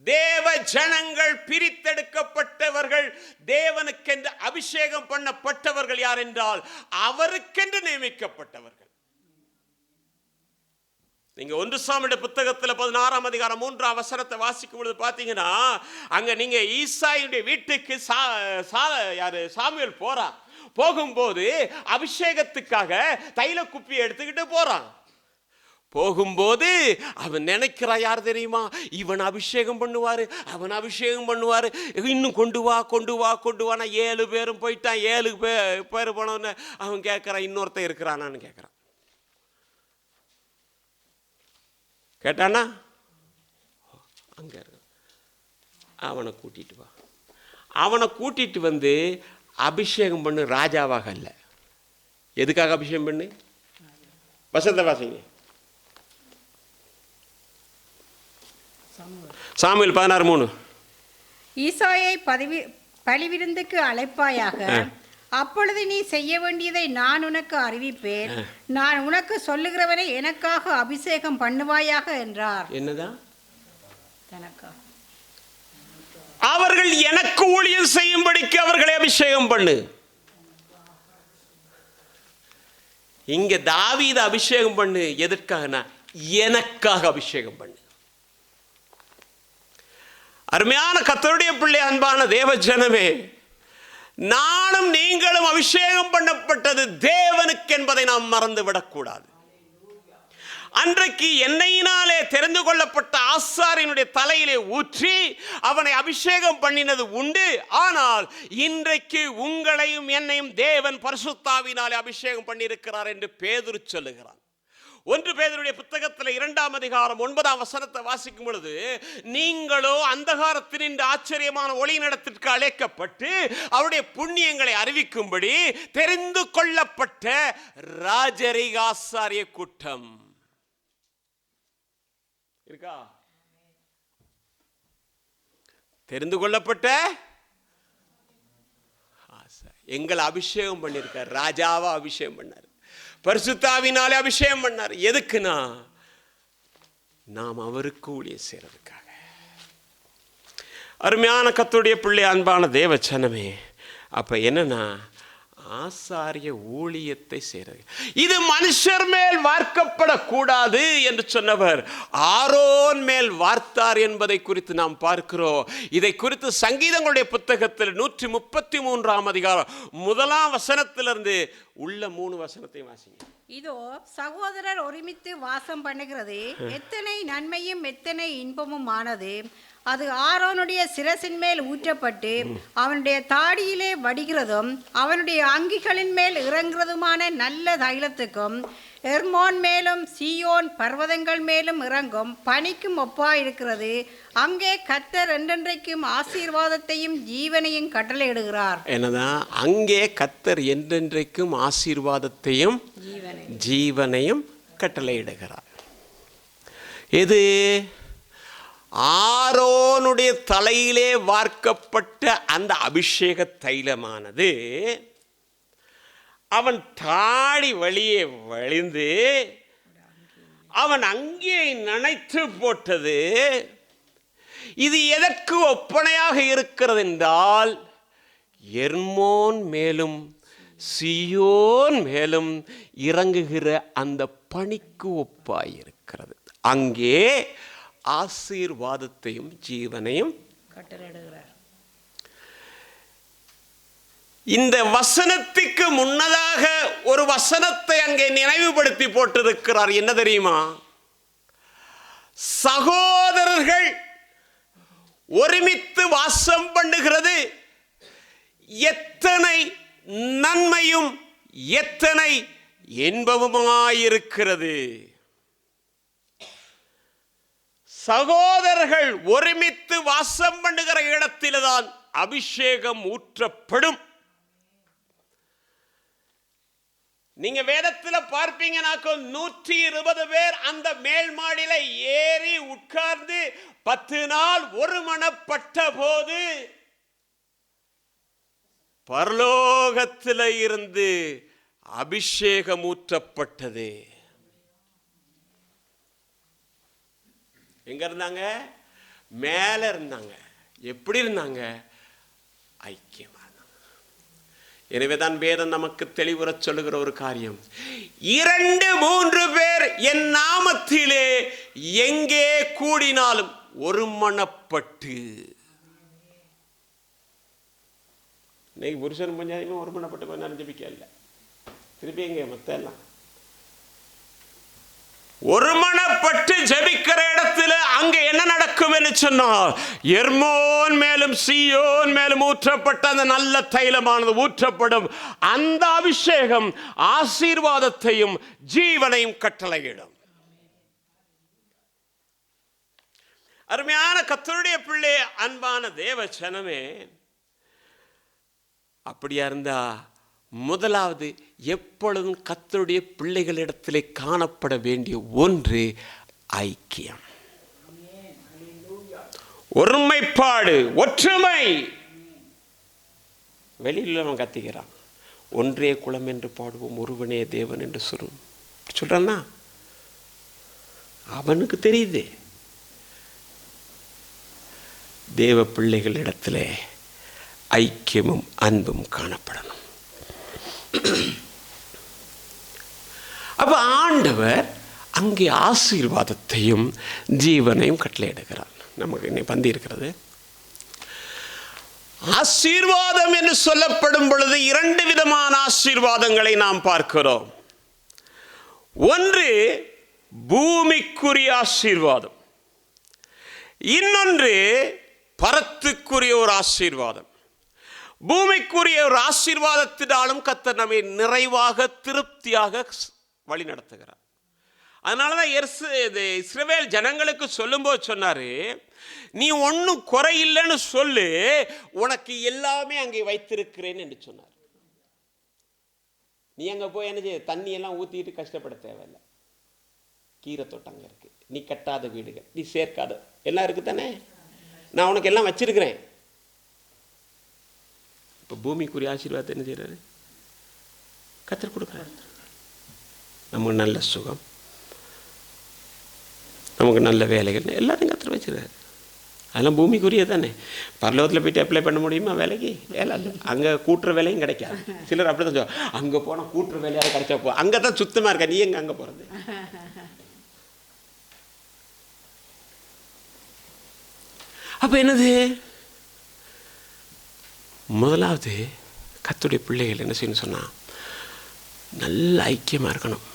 தேவ ஜனங்கள் பிரித்தெடுக்கப்பட்டவர்கள், தேவனுக்கென்று அபிஷேகம் பண்ணப்பட்டவர்கள் யார் என்றால் அவருக்கென்று நியமிக்கப்பட்டவர்கள். நீங்க 1 சாமுவேல் புத்தகத்தில் 16ஆம் அதிகாரம் 3ஆம் வசனத்தை வாசிக்கும் பொழுது பார்த்தீங்கன்னா, அங்க நீங்க ஈசாயுடைய வீட்டுக்கு சாமுவேல் போறான். போகும்போது அபிஷேகத்துக்காக தைல குப்பியை எடுத்துக்கிட்டு போறான். போகும்போது அவன் நினைக்கிறா, யார் தெரியுமா, இவன் அபிஷேகம் பண்ணுவாரு, அவன் அபிஷேகம் பண்ணுவாரு, இன்னும் கொண்டு வா கொண்டு வா கொண்டு வானா 7 பேரும் போயிட்டான். 7 பேர் போனோன்னு அவன் கேட்கறான், இன்னொருத்தன் இருக்கிறானான்னு கேட்கறான். கேட்டானா, அங்க இருக்க அவனை கூட்டிட்டு வா. அவனை கூட்டிட்டு வந்து அபிஷேகம் பண்ணு, ராஜாவாக அல்ல. எதுக்காக அபிஷேகம் பண்ணு? வசந்த வாசிங்க. சாமுவேல் 16:3. ஈசாயை பலிவிருந்துக்கு அழைப்பாயாக, அப்பொழுது நீ செய்ய வேண்டியதை நான் உனக்கு அறிவிப்பேன், நான் உனக்கு சொல்லுகிறவரை எனக்காக அபிஷேகம் பண்ணுவாயாக என்றார். என்னதான்? தனக்கா அவர்கள் எனக்கு ஊழியம் செய்யும்படிக்கு அவர்களை அபிஷேகம் பண்ணு. இங்க தாவீது அபிஷேகம் பண்ணு எதற்காக? எனக்காக அபிஷேகம் பண்ணு. அருமையான கர்த்தருடைய பிள்ளை, அன்பான தேவ ஜனமே, நானும் நீங்களும் அபிஷேகம் பண்ணப்பட்டது தேவனுக்கு என்பதை நாம் மறந்துவிடக்கூடாது. அன்றைக்கு எண்ணெயினாலே தெரிந்து கொள்ளப்பட்ட ஆசாரியனுடைய தலையிலே ஊற்றி அவனை அபிஷேகம் பண்ணினது உண்டு. ஆனால் இன்றைக்கு உங்களையும் என்னையும் தேவன் பரிசுத்தாவினாலே அபிஷேகம் பண்ணியிருக்கிறார் என்று பேதுரு சொல்லுகிறான். 1 பேதுருடைய புத்தகத்தில் 2ஆம் அதிகாரம் 9ஆம் வசனத்தை வாசிக்கும் பொழுது, நீங்களோ அந்தகாரத்தினின்று ஆச்சரியமான ஒளியினிடத்திற்கு அழைக்கப்பட்டு அவருடைய புண்ணியங்களை அறிவிக்கும்படி தெரிந்து கொள்ளப்பட்ட ராஜரீக ஆசாரிய கூட்டம் இருக்கா? தெரிந்து கொள்ளப்பட்ட எங்களை அபிஷேகம் பண்ணியிருக்கார். ராஜாவா அபிஷேகம் பண்ணார், பரிசுத்தாவினாலே அபிஷேகம் பண்ணார். எதுக்குன்னா நாம் அவருக்கு ஊழியம் செய்யறதுக்காக. அருமையான கர்த்தருடைய பிள்ளை, அன்பான தேவ ஜனமே, அப்ப என்னன்னா ஆசாரிய ஊழியத்தை செய்கிறது. இது மனுஷர் மேல் வார்க்கப்படக்கூடாது என்று சொன்னவர் ஆரோன் மேல் வார்த்தார் என்பதை குறித்து நாம் பார்க்கிறோம். இதை குறித்து சங்கீதங்களுடைய புத்தகத்தில் 133ஆம் அதிகாரம் 1ஆம் வசனத்திலிருந்து உள்ள 3 வசனத்தை வாசிங்க. இதோ சகோதரர் ஒருமித்து வாசம் பண்ணுகிறது எத்தனை நன்மையும் எத்தனை இன்பமும் ஆனது. அது ஆரோனுடைய சிரசின் மேல் ஊற்றப்பட்டு அவனுடைய தாடியிலே வடிகிறதும் அவனுடைய அங்கிகளின் மேல் இறங்குறதுமான நல்ல தைலத்துக்கும் எர்மோன் மேலும் சீயோன் பர்வதங்கள் மேலும் இறங்கும் பனிக்கும் ஒப்பாயிருக்கிறது. அங்கே கர்த்தர் என்றென்றைக்கும் ஆசீர்வாதத்தையும் ஜீவனையும் கட்டளையிடுகிறார். என்னதான்? அங்கே கர்த்தர் என்றென்றைக்கும் ஆசீர்வாதத்தையும் ஜீவனையும் கட்டளையிடுகிறார். எது? ஆரோனுடைய தலையிலே வார்க்கப்பட்ட அந்த அபிஷேக தைலமானது அவன் தாடி வழியே வழிந்து அவன் அங்கே நனைத்து போட்டது. இது எதற்கு ஒப்பனையாக இருக்கிறது என்றால், எர்மோன் மேலும் சீயோன் மேலும் இறங்குகிற அந்த பனிக்கு ஒப்பாயிருக்கிறது. அங்கே ஆசீர்வாதத்தையும் ஜீவனையும் கட்டளையிடுகிறார். இந்த வசனத்துக்கு முன்னதாக ஒரு வசனத்தை அங்கே நினைவுபடுத்தி போட்டிருக்கிறார். என்ன தெரியுமா? சகோதரர்கள் ஒருமித்து வாசம் பண்ணுகிறது எத்தனை நன்மையும் எத்தனை இன்பமுமாயிருக்கிறது. சகோதரர்கள் ஒருமித்து வாசம் பண்ணுகிற இடத்தில்தான் அபிஷேகம் ஊற்றப்படும். நீங்க வேதத்துல பார்ப்பீங்கன்னாக்கோ 120 பேர் அந்த மேல் மாடியில ஏறி உட்கார்ந்து 10 நாள் ஒருமனப்பட்ட போது பரலோகத்தில் இருந்து அபிஷேகம் ஊற்றப்பட்டது. எங்க இருந்தாங்க? மேல இருந்தாங்க. எப்படி இருந்தாங்க? ஐக்கியமா. எனவேதான் வேதம் நமக்கு தெளிவுற சொல்லுகிற ஒரு காரியம், 2-3 பேர் என் நாமத்திலே எங்கே கூடினாலும் ஒருமனப்பட்டு. இன்னைக்கு புருஷன் பஞ்சாயமே ஒருமனப்பட்டு கொஞ்சம் ஜபிக்க இல்லை. திருப்பி எங்க மத்த எல்லாம் ஒருமனப்பட்டு ஜெபிக்கிற இடத்துல அங்க என்ன நடக்கும் என்று சொன்னால், எர்மோன் மேலும் சீயோன் மேலும் ஊற்றப்பட்ட அந்த நல்ல தைலமானது ஊற்றப்படும். அந்த அபிஷேகம் ஆசீர்வாதத்தையும் ஜீவனையும் கட்டளையிடும். அருமையான கர்த்தருடைய பிள்ளை, அன்பான தேவ ஜனமே, அப்படியா இருந்தா முதலாவது எப்பொழுதும் கர்த்தருடைய பிள்ளைகளிடத்திலே காணப்பட வேண்டிய ஒன்று ஐக்கியம், ஒருமைப்பாடு, ஒற்றுமை. வெளியில் அவன் கத்திக்கிறான், ஒன்றே குலம் என்று பாடுவோம், ஒருவனே தேவன் என்று சொல்றான்னா அவனுக்கு தெரியுது. தேவ பிள்ளைகளிடத்திலே ஐக்கியமும் அன்பும் காணப்படணும். அப்ப ஆண்டவர் அங்கே ஆசீர்வாதத்தையும் ஜீவனையும் கட்டளையிடுகிறார். நமக்கு இன்னைக்கு பந்தி இருக்கிறது. ஆசீர்வாதம் என்று சொல்லப்படும் பொழுது 2 விதமான ஆசீர்வாதங்களை நாம் பார்க்கிறோம். ஒன்று பூமிக்குரிய ஆசீர்வாதம், இன்னொன்று பரத்துக்குரிய ஒரு ஆசீர்வாதம். பூமிக்குரிய ஒரு ஆசீர்வாதத்தினாலும் கர்த்தர் நம்மை நிறைவாக திருப்தியாக வழி நடத்துகிறார். அதனாலதான் இஸ்ரவேல் ஜனங்களுக்கு சொல்லும்போது சொன்னாரு, நீ ஒன்றும் குறையில்லைன்னு சொல்லு, உனக்கு எல்லாமே அங்கே வைத்திருக்கிறேன் என்று சொன்னார். நீ அங்க போய் என்ன செய்ய, தண்ணி எல்லாம் ஊத்திட்டு கஷ்டப்பட தேவையில்லை. கீரை தோட்டம் அங்க இருக்கு, நீ கட்டாத வீடுகள், நீ சேர்க்காத எல்லாம் இருக்கு தானே, நான் உனக்கு எல்லாம் வச்சிருக்கிறேன். இப்போ பூமிக்குரிய ஆசீர்வாதத்தை என்ன செய்யறாரு, கர்த்தர் கொடுக்குறாரு. நமக்கு நல்ல சுகம், நமக்கு நல்ல வேலைகள் எல்லாத்தையும் கர்த்தர் வச்சிருக்காரு. அதெல்லாம் பூமிக்குரிய தானே. பரலோகத்தில் போயிட்டு அப்ளை பண்ண முடியுமா வேலைக்கு? வேலை இல்லை. அங்கே கூட்டுற வேலையும் கிடைக்காது. சிலர் அப்படி தான் சொல்லுவாங்க, அங்கே போனால் கூட்டுற வேலையாக கிடைச்சா போ, அங்கே தான் சுத்தமாக இருக்கா, நீ எங்கே அங்கே போகிறது? அப்போ என்னது, முதலாவது கர்த்தருடைய பிள்ளைகள் என்ன செய்யணும் சொன்னால், நல்ல ஐக்கியமாக இருக்கணும்,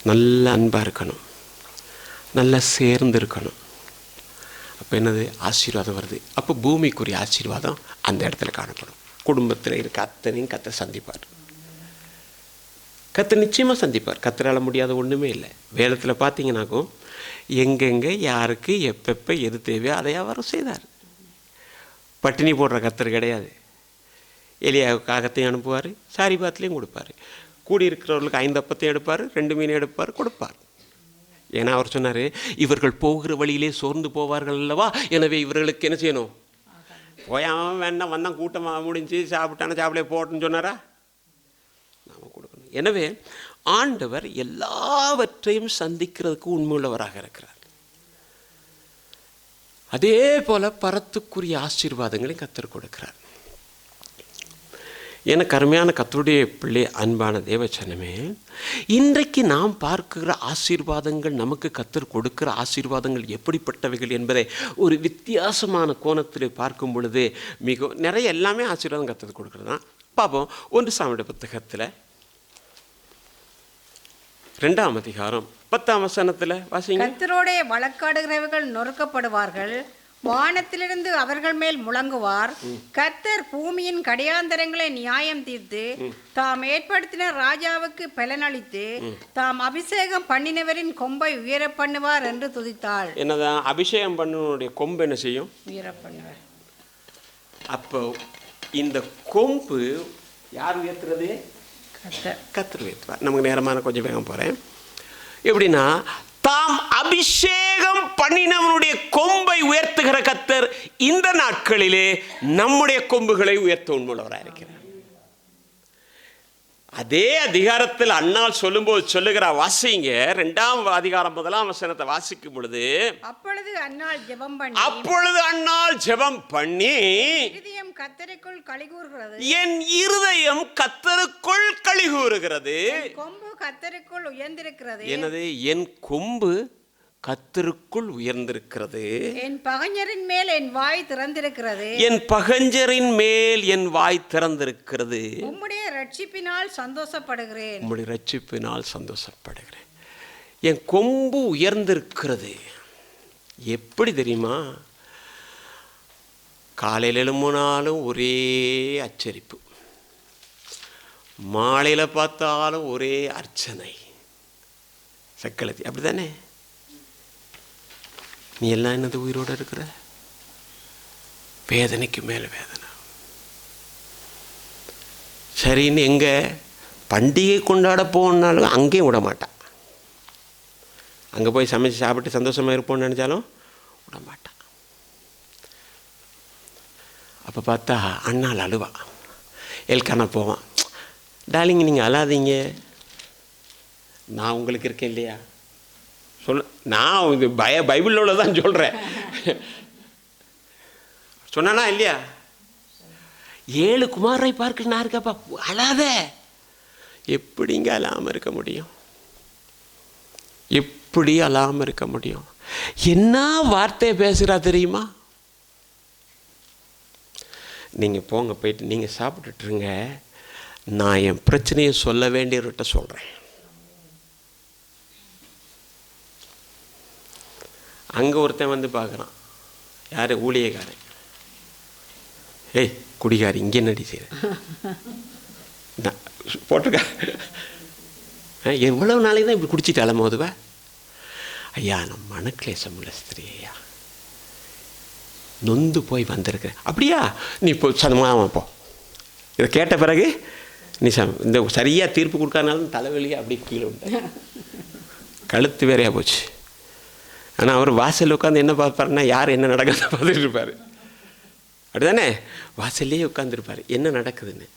நல்ல அன்பாக இருக்கணும், நல்லா சேர்ந்து இருக்கணும். அப்போ என்னது, ஆசீர்வாதம் வருது. அப்போ பூமிக்குரிய ஆசீர்வாதம் அந்த இடத்துல காணப்படும். குடும்பத்தில் இருக்க அத்தனையும் கர்த்தர் சந்திப்பார். கர்த்தர் நிச்சயமாக சந்திப்பார். கர்த்தரால் முடியாத ஒன்றுமே இல்லை. வேதத்தில் பார்த்தீங்கன்னாக்கும் எங்கெங்கே யாருக்கு எப்பப்போ எது தேவையோ அதை அவர் செய்தார். பட்டினி போடுற கர்த்தர் கிடையாது. எலியாவுக்கு காகத்தையும் அனுப்புவார், சாரிபாத்துலேயும் கொடுப்பார். கூடியிருக்கிறவர்களுக்கு 5 அப்பத்தையும் எடுப்பார், 2 மீன் எடுப்பார், கொடுப்பார். ஏன்னா அவர் சொன்னார், இவர்கள் போகிற வழியிலே சோர்ந்து போவார்கள் அல்லவா, எனவே இவர்களுக்கு என்ன செய்யணும், போயாமல் வேண்டாம் வந்தான் கூட்டமாக முடிஞ்சு சாப்பிட்டான சாப்பிடே போட்டுன்னு சொன்னாரா, நாம் கொடுக்கணும். எனவே ஆண்டவர் எல்லாவற்றையும் சந்திக்கிறதுக்கு உண்மையுள்ளவராக இருக்கிறார். அதே போல பரத்துக்குரிய ஆசீர்வாதங்களையும் கர்த்தர் கொடுக்கிறார். எனக்கு அருமையான கர்த்தருடைய பிள்ளை, அன்பான தேவச்சனமே, இன்றைக்கு நாம் பார்க்கிற ஆசீர்வாதங்கள், நமக்கு கர்த்தர் கொடுக்கிற ஆசீர்வாதங்கள் எப்படிப்பட்டவைகள் என்பதை ஒரு வித்தியாசமான கோணத்தில் பார்க்கும் பொழுது மிக நிறைய எல்லாமே ஆசீர்வாதம் கர்த்தர் கொடுக்கிறது தான். பார்ப்போம். 1 சாமுவேல் புத்தகத்தில் 2ஆம் அதிகாரம் 10ஆம் வசனத்தில் வாசிங்க. கர்த்தரோடே வழக்காடுகிறவர்கள் நொறுக்கப்படுவார்கள், வானத்திலிருந்து அவர்கள் மேல் முழங்குவார். கர்த்தர் பூமியின் கடையாந்தரங்களை நியாயம் தீர்த்து தாம் ஏற்படுத்தின ராஜாவுக்கு பலனளித்து தாம் அபிஷேகம் பண்ணினவரின் கொம்பை உயர பண்ணுவார் என்று துதித்தாள். என்னதான் அபிஷேகம் பண்ணனுடைய கொம்பு என்ன செய்யும், உயர பண்ணுவார். அப்போ இந்த கொம்பு யார் உயர்த்துறது, கர்த்தர் உயர்த்துவார். நமக்கு நேரமான கொஞ்சம் வேகம் போகிறேன். எப்படின்னா, தாம் அபிஷேகம் பண்ணினவனுடைய கொம்பை உயர்த்துகிற கர்த்தர் இந்த நாட்களிலே நம்முடைய கொம்புகளை உயர்த்த உண்மையுள்ளவராக இருக்கிறார். அதே அதிகாரத்தில் அன்னாள் சொல்லும்போது சொல்லுகிற வாசிங்க, 2ஆம் அதிகாரம் 1ஆம் வசனத்தை வாசிக்கும் பொழுது, அப்பொழுது அன்னாள் ஜெபம் பண்ணி இருதயம் கர்த்தருக்குள் களிகூறுகிறது, என் இருதயம் கர்த்தருக்குள் களிகூறுகிறது, கொம்பு கர்த்தருக்குள் உயர்ந்திருக்கிறது. என்னது, என் கொம்பு கர்த்தருக்குள் உயர்ந்திருக்கிறது, என் பகைஞரின் மேல் என் வாய் திறந்திருக்கிறது, என் பகைஞரின் மேல் என் வாய் திறந்திருக்கிறது, உம்முடைய ரட்சிப்பினால் சந்தோஷப்படுகிறேன், உம்முடைய ரட்சிப்பினால் சந்தோஷப்படுகிறேன். என் கொம்பு உயர்ந்திருக்கிறது. எப்படி தெரியுமா? காலையில் எழும்பினாலும் ஒரே அச்சரிப்பு, மாலையில் பார்த்தாலும் ஒரே அர்ச்சனை. சக்களத்தி அப்படி தானே? நீ எல்லாம் என்னது உயிரோடு இருக்கிற? வேதனைக்கு மேலே வேதனை. சரின்னு எங்கே பண்டிகை கொண்டாட போனாலும் அங்கேயும் விட மாட்டான். அங்கே போய் சமைச்சு சாப்பிட்டு சந்தோஷமாக இருப்போம்னு நினச்சாலும் விட மாட்டான். அப்போ பார்த்தா அண்ணால் அழுவா. எல்கானா போவான். டார்லிங் நீங்கள் அழாதீங்க, நான் உங்களுக்கு இருக்கேன் இல்லையா? நான் இது பைபிளில் உள்ளதான் சொல்கிறேன். சொன்னானா இல்லையா? 7 குமாரை பார்க்க நான் இருக்கப்பா, அழாத. எப்படிங்க அழாமல் இருக்க முடியும்? எப்படி அழாமல் இருக்க முடியும்? என்ன வார்த்தை பேசுகிறா தெரியுமா? நீங்கள் போங்க, போயிட்டு நீங்கள் சாப்பிட்டுட்டுருங்க, நான் என் பிரச்சனையை சொல்ல வேண்டியவர்கிட்ட சொல்கிறேன். அங்கே ஒருத்தன் வந்து பார்க்குறான். யார்? ஊழியக்காரன். ஏய் குடிகாரி, இங்கே என்னடி செய்கிறேன் போட்டிருக்க? எவ்வளவு நாளைக்கு தான் இப்படி குடிச்சிட்டு அலமோதுவ? ஐயா நான் மனக்லேசம் உள்ள ஸ்திரீ ஐயா, நொந்து போய் வந்திருக்கிறேன். அப்படியா? நீ இப்போ சதமாக போ. இதை கேட்ட பிறகு நீ இந்த சரியாக தீர்ப்பு கொடுக்காதனாலும் தலைவலியே அப்படி கீழே உண்டு, கழுத்து வேறையாக போச்சு. ஆனால் அவர் வாசலில் உட்காந்து என்ன பார்ப்பாருன்னா, யார் என்ன நடக்குதுன்னு பார்த்துட்டு இருப்பார். அப்படிதானே? வாசல்லையே உட்காந்துருப்பார், என்ன நடக்குதுன்னு.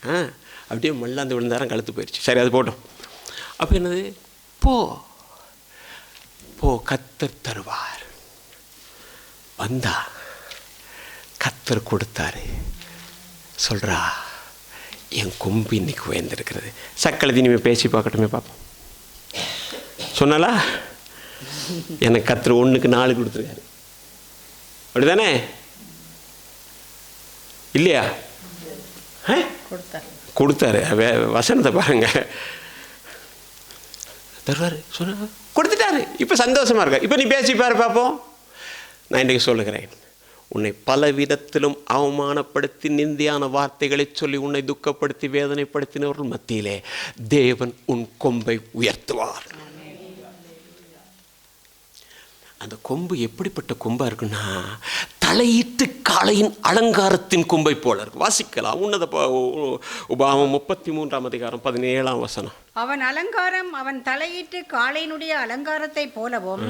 அப்படியே மல்லாந்து விழுந்தாரம், கழுத்து போயிடுச்சு. சரி, அது போட்டோம். அப்போ என்னது? போ போ, கத்தர் தருவார். வந்தா கத்தர் கொடுத்தாரு. சொல்கிறா, என் கொம்பு இன்னைக்கு உயர்ந்திருக்கிறது. சக்களத்தி இனிமேல் பேசி பார்க்கட்டுமே, பார்ப்போம். சொன்னாலா? எனக்கு கத்தர் 1க்கு 4 கொடுத்துருக்காரு. அப்படிதானே? இல்லையா? கொடுத்தாரு. வசனத்தை பாருங்க. தருவார், சொன்ன கொடுத்துட்டாரு. இப்போ சந்தோஷமா இருக்க. இப்போ நீ பேசி பாரு பார்ப்போம். நான் இன்றைக்கு சொல்லுகிறேன், உன்னை பல விதத்திலும் அவமானப்படுத்தி நிந்தியான வார்த்தைகளை சொல்லி உன்னை துக்கப்படுத்தி வேதனைப்படுத்தினவர்கள் மத்தியிலே தேவன் உன் கொம்பை உயர்த்துவார். அந்த கொம்பு எப்படிப்பட்ட கொம்பா இருக்குன்னா, தலையிட்டு காளையின் அலங்காரத்தின் கொம்பை போல இருக்கு. வாசிக்கலாம். உன்னத உபாகமம் 33:17. அவன் அலங்காரம் அவன் தலையிட்டு காளையினுடைய அலங்காரத்தை போலவும்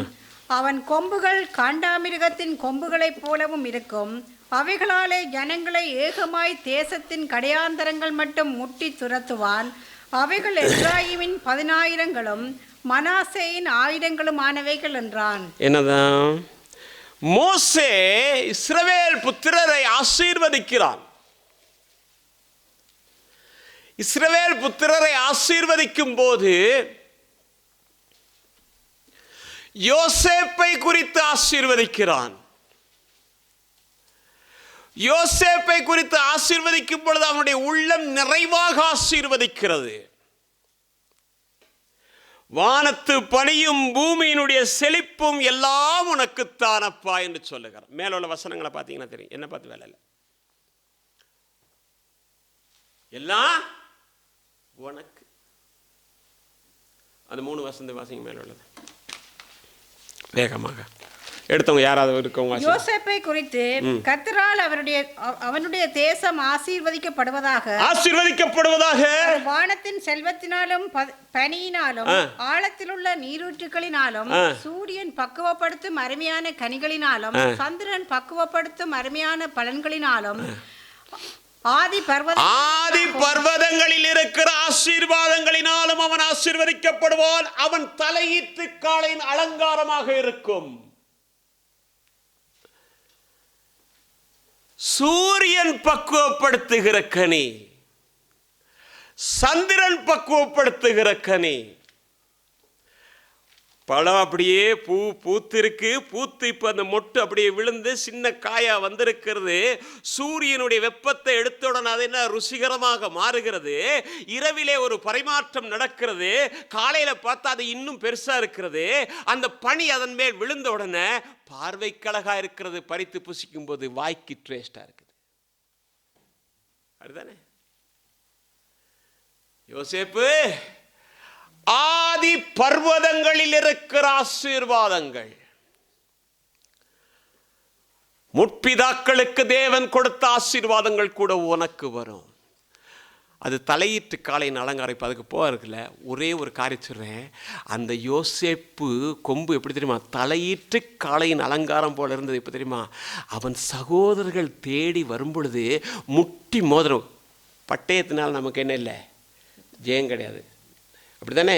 அவன் கொம்புகள் காண்டாமிருகத்தின் கொம்புகளைப் போலவும் இருக்கும். அவைகளாலே ஜனங்களை ஏகமாய் தேசத்தின் கடையாந்தரங்கள் மட்டும் முட்டி துரத்துவான். அவைகள் எப்ராயிமின் 10,000களும் மனாசேயின் 1000களுமானவைகள் என்றான். என்னதான்? மோசே இஸ்ரவேல் புத்திரரை ஆசீர்வதிக்கிறான். இஸ்ரவேல் புத்திரரை ஆசீர்வதிக்கும் போது யோசேப்பை குறித்து ஆசீர்வதிக்கிறான். யோசேப்பை குறித்து ஆசீர்வதிக்கும் பொழுது அவனுடைய உள்ளம் நிறைவாக ஆசீர்வதிக்கிறது. வானத்து பனியும் பூமியினுடைய செழிப்பும் எல்லாம் உனக்குத்தானப்பா என்று சொல்லுகிறார். மேலுள்ள வசனங்களை பார்த்தீங்கன்னா தெரியும். என்ன பார்த்து வேலை இல்லை, எல்லாம் உனக்கு. அந்த 3 வசந்த வாசிங்க. மேல உள்ளது வேகமாக எடுத்தவங்க யாராவது இருக்கவங்க. யோசேப்பை குறித்து கர்த்தரால் அவனுடைய தேசம் ஆசீர்வதிக்கப்படுவதாக வானத்தின் செல்வத்தினாலும் பனியினாலும் ஆழத்திலுள்ள நீரூற்றுகளினாலும் சூரியன் பக்குவப்படுத்தும் அருமையான கனிகளினாலும் சந்திரன் பக்குவப்படுத்தும் அருமையான பலன்களினாலும் ஆதி பர்வதங்களில் இருக்கிற ஆசீர்வாதங்களினாலும் அவன் ஆசீர்வதிக்கப்படுவான். அவன் தலையிட்டு காளையின் அலங்காரமாக இருக்கும். சூரியன் பக்குவப்படுத்துகிற கனி, சந்திரன் பக்குவப்படுத்துகிற கனி, பழம் அப்படியே பூத்திருக்கு, பூத்து இப்போ அந்த மொட்டு அப்படியே விழுந்து சின்ன காயா வந்திருக்கிறது. சூரியனுடைய வெப்பத்தை எடுத்தவுடன் அது என்ன ருசிகரமாக மாறுகிறது. இரவிலே ஒரு பரிமாற்றம் நடக்கிறது. காலையில் பார்த்தா அது இன்னும் பெருசா இருக்கிறது. அந்த பனி அதன் மேல் விழுந்த உடனே பார்வைக்கு அழகா இருக்கிறது. பறித்து புசிக்கும் போது வாய்க்கு டேஸ்டா இருக்குது. அதுதானே யோசேப்பு ஆதி பர்வதங்களில் இருக்கிற ஆசீர்வாதங்கள். முற்பிதாக்களுக்கு தேவன் கொடுத்த ஆசீர்வாதங்கள் கூட உனக்கு வரும். அது தலையிட்டு காலையின் அலங்காரம். இப்போ அதுக்கு போகிறதுல ஒரே ஒரு காரியம் சொல்கிறேன். அந்த யோசேப்பு கொம்பு எப்படி தெரியுமா? தலையிட்டு காலையின் அலங்காரம் போல இருந்தது. இப்போ தெரியுமா? அவன் சகோதரர்கள் தேடி வரும் பொழுது முட்டி மோதிரம். பட்டயத்தினால் நமக்கு என்ன இல்லை? ஜெயம் கிடையாது. அப்படி தானே?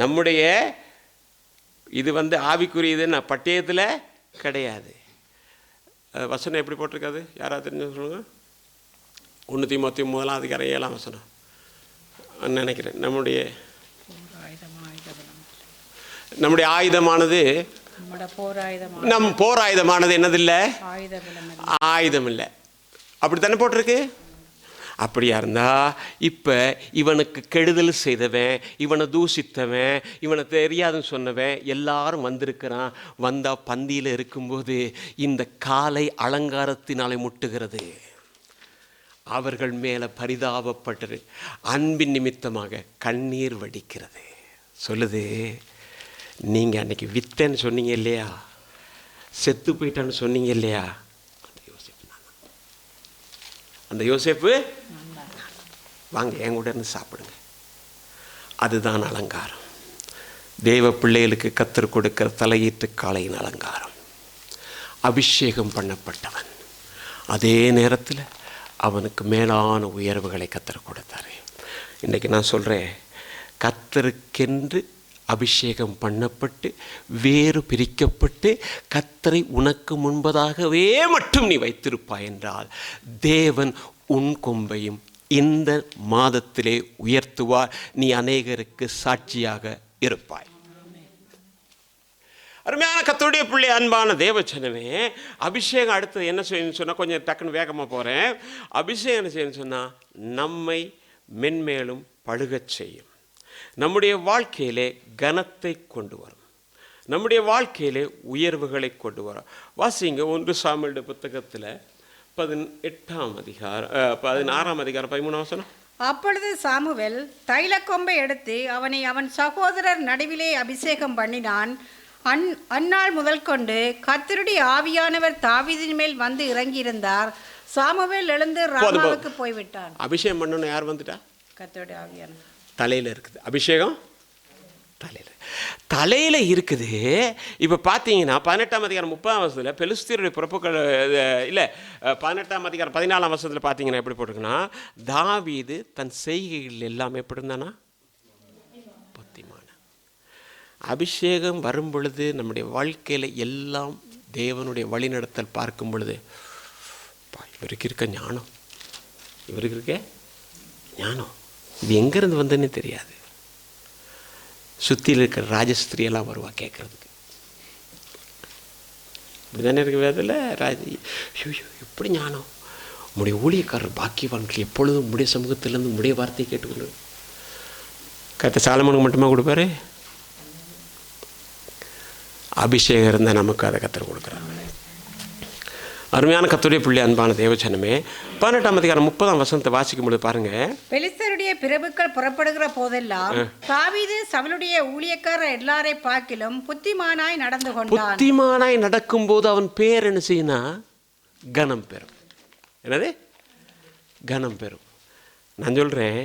நம்முடைய இது ஆவிக்குரியது பட்டயத்தில் கிடையாது. வசனம் எப்படி போட்டிருக்காது? யாராவது தெரிஞ்சு சொல்லுங்க. 1 தீமோத்தேயு 1:7 வசனம் நினைக்கிறேன். நம்முடைய ஆயுதமானது நம் போர் ஆயுதமானது என்னதில்லை? ஆயுதம் இல்லை. அப்படி தானே போட்டிருக்கு. அப்படியா இருந்தா இப்போ இவனுக்கு கெடுதல் செய்தவன், இவனை தூஷித்தவன், இவனை தெரியாதுன்னு சொன்னவன் எல்லாரும் வந்திருக்கிறான். வந்தால் பந்தியில் இருக்கும்போது இந்த காலை அலங்காரத்தினாலே முட்டுகிறது. அவர்கள் மேலே பரிதாபப்பட்டு அன்பின் நிமித்தமாக கண்ணீர் வடிக்கிறது. சொல்லுது, நீங்கள் அன்னைக்கு வித்தன்னு சொன்னீங்க இல்லையா, செத்து போயிட்டான்னு சொன்னீங்க இல்லையா, அந்த யோசேப்பு வாங்க என் கூட இருந்து சாப்பிடுங்க. அதுதான் அலங்காரம். தேவ பிள்ளைகளுக்கு கத்தர் கொடுக்கிற தலையீட்டு காலையின் அலங்காரம். அபிஷேகம் பண்ணப்பட்டவன். அதே நேரத்தில் அவனுக்கு மேலான உயர்வுகளை கத்தர் கொடுத்தாரு. இன்றைக்கி நான் சொல்கிறேன், கத்தருக்கென்று அபிஷேகம் பண்ணப்பட்டு வேறு பிரிக்கப்பட்டு கத்தரை உனக்கு முன்பதாகவே மட்டும் நீ வைத்திருப்பாய் என்றால் தேவன் உன் கொம்பையும் இந்த மாதத்திலே உயர்த்துவார். நீ அநேகருக்கு சாட்சியாக இருப்பாய். அருமையான கர்த்தருடைய பிள்ளை, அன்பான தேவச்சனமே, அபிஷேகம் அடுத்தது என்ன செய்யணும்னு சொன்னால், கொஞ்சம் டக்குன்னு வேகமாக போகிறேன். அபிஷேகம் என்ன செய்யணும்னு சொன்னால் நம்மை மென்மேலும் பழுகச் செய்யும். நம்முடைய வாழ்க்கையிலே கனத்தை கொண்டு வரும். நம்முடைய வாழ்க்கையிலே உயர்வுகளை கொண்டு வரும். வாசிங்க 1 சாமுவேல் புத்தகத்தில் 16ஆம் அதிகாரம் 13ஆம் வசனம். அப்பொழுது சாமுவேல் தைலக்கொம்பை எடுத்து அவனை அவன் சகோதரர் நடுவிலே அபிஷேகம் பண்ணினான். அந்நாள் முதல் கொண்டு கர்த்தருடைய ஆவியானவர் தாவீதின் மேல் வந்து இறங்கியிருந்தார். சாமுவேல் எழுந்து ராமாவுக்கு போய்விட்டான். அபிஷேகம் பண்ணணும் யார் வந்துட்டா? கர்த்தருடைய ஆவியானவர் தலையில் இருக்குது. அபிஷேகம் தலையில் இருக்குது. இப்போ பார்த்தீங்கன்னா 18ஆம் அதிகாரம் 30ஆம் வசனத்தில் பெலிஸ்தீருடைய பிறப்புகள் இல்லை, 18ஆம் அதிகாரம் 14ஆம் வசனத்தில் பார்த்தீங்கன்னா எப்படி போட்டிருக்குன்னா, தாவீது தன் செய்கைகள் எல்லாமே எப்படி இருந்தானா? புத்திமான. அபிஷேகம் வரும் பொழுது நம்முடைய வாழ்க்கையில் எல்லாம் தேவனுடைய வழிநடத்தல் பார்க்கும் பொழுது, இவருக்கு இருக்க ஞானம், இவருக்கு இருக்க ஞானம் இது எங்கேருந்து வந்ததுன்னே தெரியாது. சுற்றியில் இருக்கிற ராஜஸ்திரியெல்லாம் வருவா கேட்குறதுக்கு. இப்படி தானே இருக்க வேதில் எப்படி ஞானம்? உடைய ஊழியக்காரர் பாக்கியவான்கள் எப்பொழுதும் உடைய சமூகத்திலேருந்து உடைய வார்த்தையை கேட்டுக்கொண்டு. கர்த்தர் சாலமோனுக்கு மட்டுமா கொடுப்பாரு? அபிஷேகம் இருந்தால் நமக்கு அதை கர்த்தர் கொடுக்குறாங்க. அருமையான கர்த்தருடைய பிள்ளை, அன்பான தேவச்சனமே, 18ஆம் அதிகாரம் 30ஆம் வசனத்தை வாசிக்கும் பொழுது பாருங்க. பெலிஸ்தருடைய பிரபுக்கள் புறப்படுகிற போதெல்லாம் தாவீது சவுலுடைய ஊழியக்காரர் எல்லாரை பார்க்கிலும் புத்திமானாய் நடந்து கொண்டான். புத்திமானாய் நடக்கும் போது அவன் பேர் என்ன செய்யணும்? கனம் பெறும். என்னது? கனம் பெறும். நான் சொல்றேன்,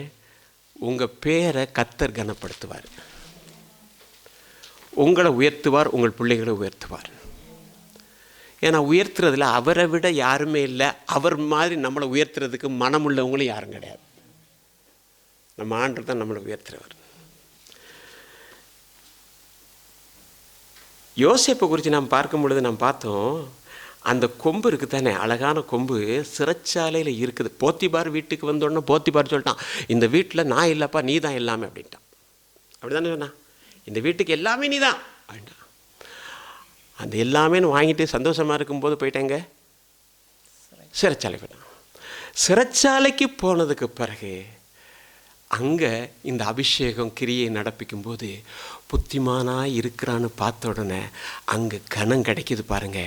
உங்க பேரை கர்த்தர் கனப்படுத்துவார், உங்களை உயர்த்துவார், உங்கள் பிள்ளைகளை உயர்த்துவார். ஏன்னா உயர்த்துறதுல அவரை விட யாருமே இல்லை. அவர் மாதிரி நம்மளை உயர்த்துறதுக்கு மனமுள்ளவங்களும் யாரும் கிடையாது. நம்ம ஆண்டவர் தான் நம்மளை உயர்த்துறவர். யோசேப்பை குறித்து நாம் பார்க்கும் பொழுது நாம் பார்த்தோம், அந்த கொம்பு இருக்குது தானே, அழகான கொம்பு சிறைச்சாலையில் இருக்குது. போத்திபார் வீட்டுக்கு வந்தோடனே போத்திபார் சொல்லிட்டான், இந்த வீட்டில் நான் இல்லைப்பா, நீ தான் எல்லாமே அப்படின்ட்டான். அப்படி தானே சொன்னான், இந்த வீட்டுக்கு எல்லாமே நீ தான், வேண்டாம். அந்த எல்லாமே வாங்கிட்டு சந்தோஷமாக இருக்கும்போது போயிட்டேங்க சிறைச்சாலை போயிட்டான். சிறைச்சாலைக்கு போனதுக்கு பிறகு அங்கே இந்த அபிஷேகம் கிரியை நடப்பிக்கும் போது புத்திமானாக இருக்கிறான்னு பார்த்த உடனே அங்கே கனம் கிடைக்கிது பாருங்க.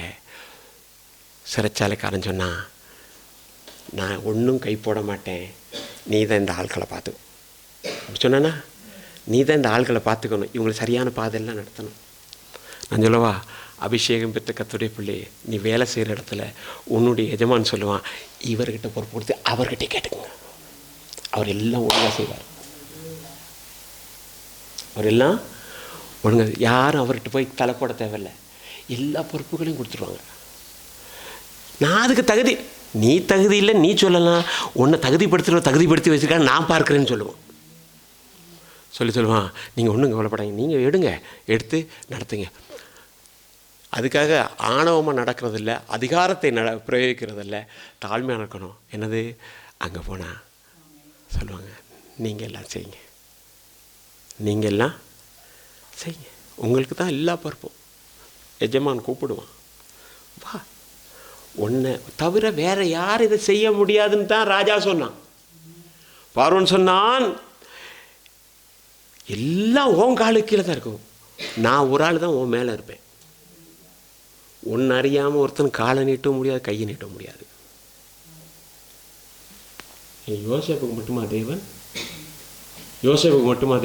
சிறைச்சாலைக்காரன் சொன்னான், நான் ஒன்றும் கை போட மாட்டேன், நீ தான் இந்த ஆட்களை பார்த்து அப்படி சொன்னா, நீ தான் இந்த ஆட்களை பார்த்துக்கணும், இவங்களை சரியான பாதையெல்லாம் நடத்தணும். நான் சொல்லவா, அபிஷேகம் பெற்ற கர்த்தருடைய பிள்ளை, நீ வேலை செய்கிற இடத்துல உன்னுடைய எஜமான் சொல்லுவான், இவர்கிட்ட பொறுப்பு கொடுத்து அவர்கிட்ட கேட்டுக்குங்க, அவர் எல்லாம் ஒழுங்காக செய்வார். அவர் எல்லாம் ஒழுங்காக, யாரும் அவர்கிட்ட போய் தலை போட தேவையில்லை, எல்லா பொறுப்புகளையும் கொடுத்துருவாங்க. நான் அதுக்கு தகுதி, நீ தகுதி இல்லை நீ சொல்லலாம், உன்னை தகுதிப்படுத்தி வச்சுருக்காங்க நான் பார்க்குறேன்னு சொல்லுவோம். சொல்லுவான், நீங்கள் ஒன்றும் கவலைப்படாங்க, நீங்கள் எடுத்து நடத்துங்க. அதுக்காக ஆணவமாக நடக்கிறதில்ல, அதிகாரத்தை பிரயோகிக்கிறதில்ல, தாழ்மையாக இருக்கணும். என்னது, அங்கே போனால் சொல்லுவாங்க, நீங்கள் எல்லாம் செய்யுங்க, நீங்கள் எல்லாம் செய்யுங்க, உங்களுக்கு தான் எல்லா பொறுப்பும். எஜமான் கூப்பிடுவான், வா, ஒன்றை தவிர வேற யார் இதை செய்ய முடியாதுன்னு தான் ராஜா சொன்னான். பார்வோன் சொன்னான், எல்லாம் உன் காலு கீழே தான் இருக்கும், நான் ஒரு ஆள் தான் உன் மேலே இருப்பேன். ஒன்று அறியாமல் ஒருத்தன் காலை நீட்டவும் முடியாது, கையை நீட்டவும் முடியாது. யோசேப்புக்கு மட்டுமா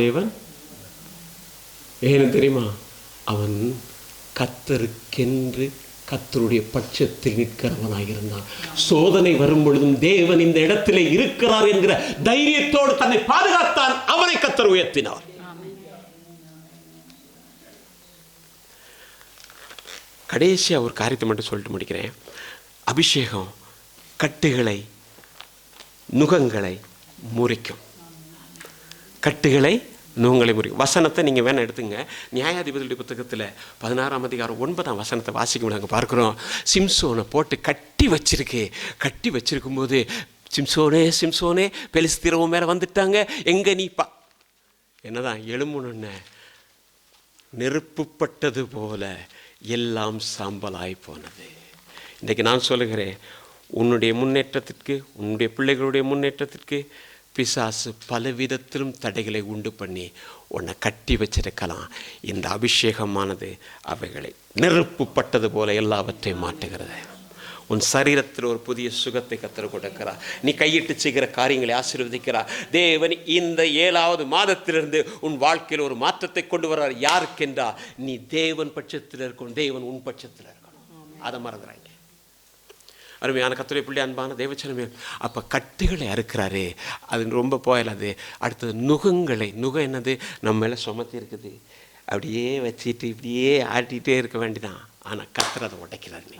தேவன்? ஏன்னு தெரியுமா? அவன் கர்த்தருக்கென்று கர்த்தருடைய பட்சத்தில் நிற்கிறவனாக இருந்தான். சோதனை வரும் பொழுதும் தேவன் இந்த இடத்திலே இருக்கிறார் என்கிற தைரியத்தோடு தன்னை பாதுகாத்தான். அவனை கர்த்தர் உயர்த்தினார். கடைசியாக ஒரு காரியத்தை மட்டும் சொல்லிட்டு முடிக்கிறேன். அபிஷேகம் கட்டுகளை, நுகங்களை முறிக்கும். கட்டுகளை, நுகங்களை முறிக்கும். வசனத்தை நீங்கள் வேணால் எடுத்துங்க. நியாயாதிபதியுடைய புத்தகத்தில் 16ஆம் அதிகாரம் 9ஆம் வசனத்தை வாசிக்க நாங்கள் பார்க்குறோம். சிம்சோனை போட்டு கட்டி வச்சிருக்கும் போது, சிம்சோனே பெலிஸ்தீரவும் மேலே வந்துட்டாங்க, எங்கே நீப்பா என்னதான் எழும்புன்னு நெருப்புப்பட்டது போல எல்லாம் சாம்பலாய் போனது. இன்றைக்கு நான் சொல்லுகிறேன், உன்னுடைய முன்னேற்றத்திற்கு, உன்னுடைய பிள்ளைகளுடைய முன்னேற்றத்திற்கு பிசாசு பல விதத்திலும் தடைகளை உண்டு பண்ணி உன்னை கட்டி வச்சிருக்கலாம். இந்த அபிஷேகமானது அவைகளை நெருப்புப்பட்டது போல எல்லாவற்றையும் மாட்டுகிறது. உன் சரீரத்தில் ஒரு புதிய சுகத்தை கர்த்தர் கொடுக்கிறார். நீ கையிட்டு செய்கிற காரியங்களை ஆசீர்வதிக்கிறார் தேவன். இந்த 7வது மாதத்திலிருந்து உன் வாழ்க்கையில் ஒரு மாற்றத்தை கொண்டு வர்றார். யாருக்கென்றா, நீ தேவன் பட்சத்தில் இருக்கணும், தேவன் உன் பட்சத்தில் இருக்கணும். அதை மறந்துறாங்க. அருமையான கர்த்தருடைய பிள்ளை, அன்பான தேவச்சனமே, அப்போ கட்டுகளை அறுக்கிறாரு. அது ரொம்ப போயலாது. அடுத்தது நுக என்னது, நம்ம மேலே சுமத்தி இருக்குது, அப்படியே வச்சுட்டு இப்படியே ஆட்டிகிட்டே இருக்க வேண்டிதான். ஆனால் கர்த்தர் அதை உடைக்கிறாரு.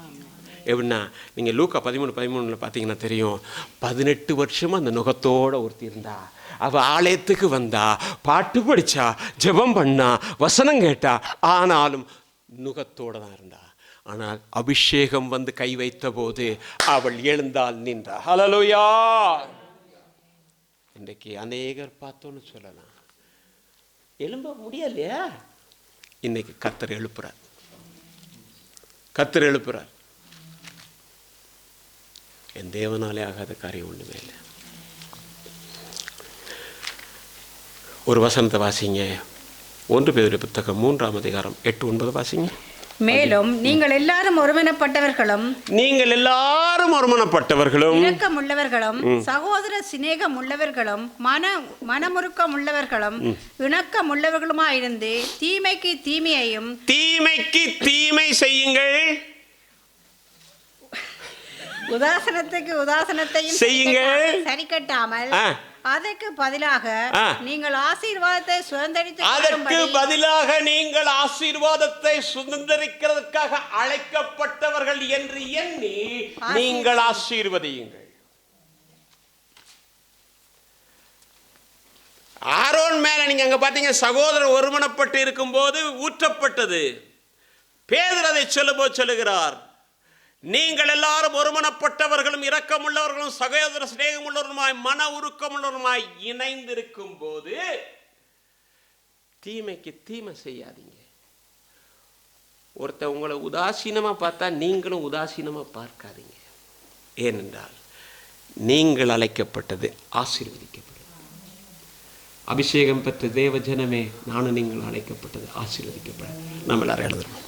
எப்படின்னா, நீங்கள் லூக்கா 13:13 பார்த்தீங்கன்னா தெரியும். 18 வருஷமாக அந்த நுகத்தோடு ஒருத்தி இருந்தா. அவள் ஆலயத்துக்கு வந்தா, பாட்டு படித்தா, ஜெபம் பண்ணா, வசனம் கேட்டா, ஆனாலும் நுகத்தோடு தான் இருந்தா. ஆனால் அபிஷேகம் வந்து கை வைத்த போது அவள் எழுந்தால் நின்றா. ஹல்லேலூயா. இன்றைக்கு அநேகர் பார்த்தோன்னு சொல்லலாம், எழும்ப முடியலையா? இன்னைக்கு கர்த்தர் எழுப்புறார். என் தேவனாலே ஆகாத காரியம் ஒன்றுமே இல்லை. ஒரு வசனத்தை வாசிங்க. 1 பேதுரு புத்தகம் 3ஆம் அதிகாரம் 8-9 வாசிங்க. மேலும் நீங்கள் எல்லாரும் ஒருமனப்பட்டவர்களும் இரக்கமுள்ளவர்களும் சகோதர சிநேகம் உள்ளவர்களும் மனமுருக்கம் உள்ளவர்களும் இணக்கமுள்ளவர்களுமாயிருந்து தீமைக்கு தீமை செய்யுங்கள், உதாசனத்துக்கு உதாசனத்தையும் செய்யுங்கள், சரி கட்டாமல் அதற்கு பதிலாக நீங்கள் ஆசீர்வாதத்தை சுதந்தரிக்கிறதுக்காக அழைக்கப்பட்டவர்கள் என்று எண்ணி நீங்கள் ஆசீர்வதியுங்கள். ஆரோன் மேல நீங்க அங்க பாத்தீங்க, சகோதரர் ஒருமனப்பட்டு இருக்கும் போது ஊற்றப்பட்டது. பேதுரு அதை சொல்லுகிறார், நீங்கள் எல்லாரும் ஒருமனப்பட்டவர்களும் இரக்கமுள்ளவர்களும் சகோதர சிநேகம் உள்ளவருமாய் மன உருக்கமுள்ளவருமாய் இணைந்திருக்கும் போது தீமைக்கு தீமை செய்யாதீங்க, ஒருத்தர் உங்களை உதாசீனமாக பார்த்தா நீங்களும் உதாசீனமாக பார்க்காதீங்க. ஏனென்றால் நீங்கள் அழைக்கப்பட்டது ஆசீர்வதிக்கப்பட்டது. அபிஷேகம் பெற்ற தேவ ஜனமே, நானும் நீங்கள் அழைக்கப்பட்டது ஆசீர்வதிக்கப்பட. நம்ம எல்லாரும் எழுதுறோம்.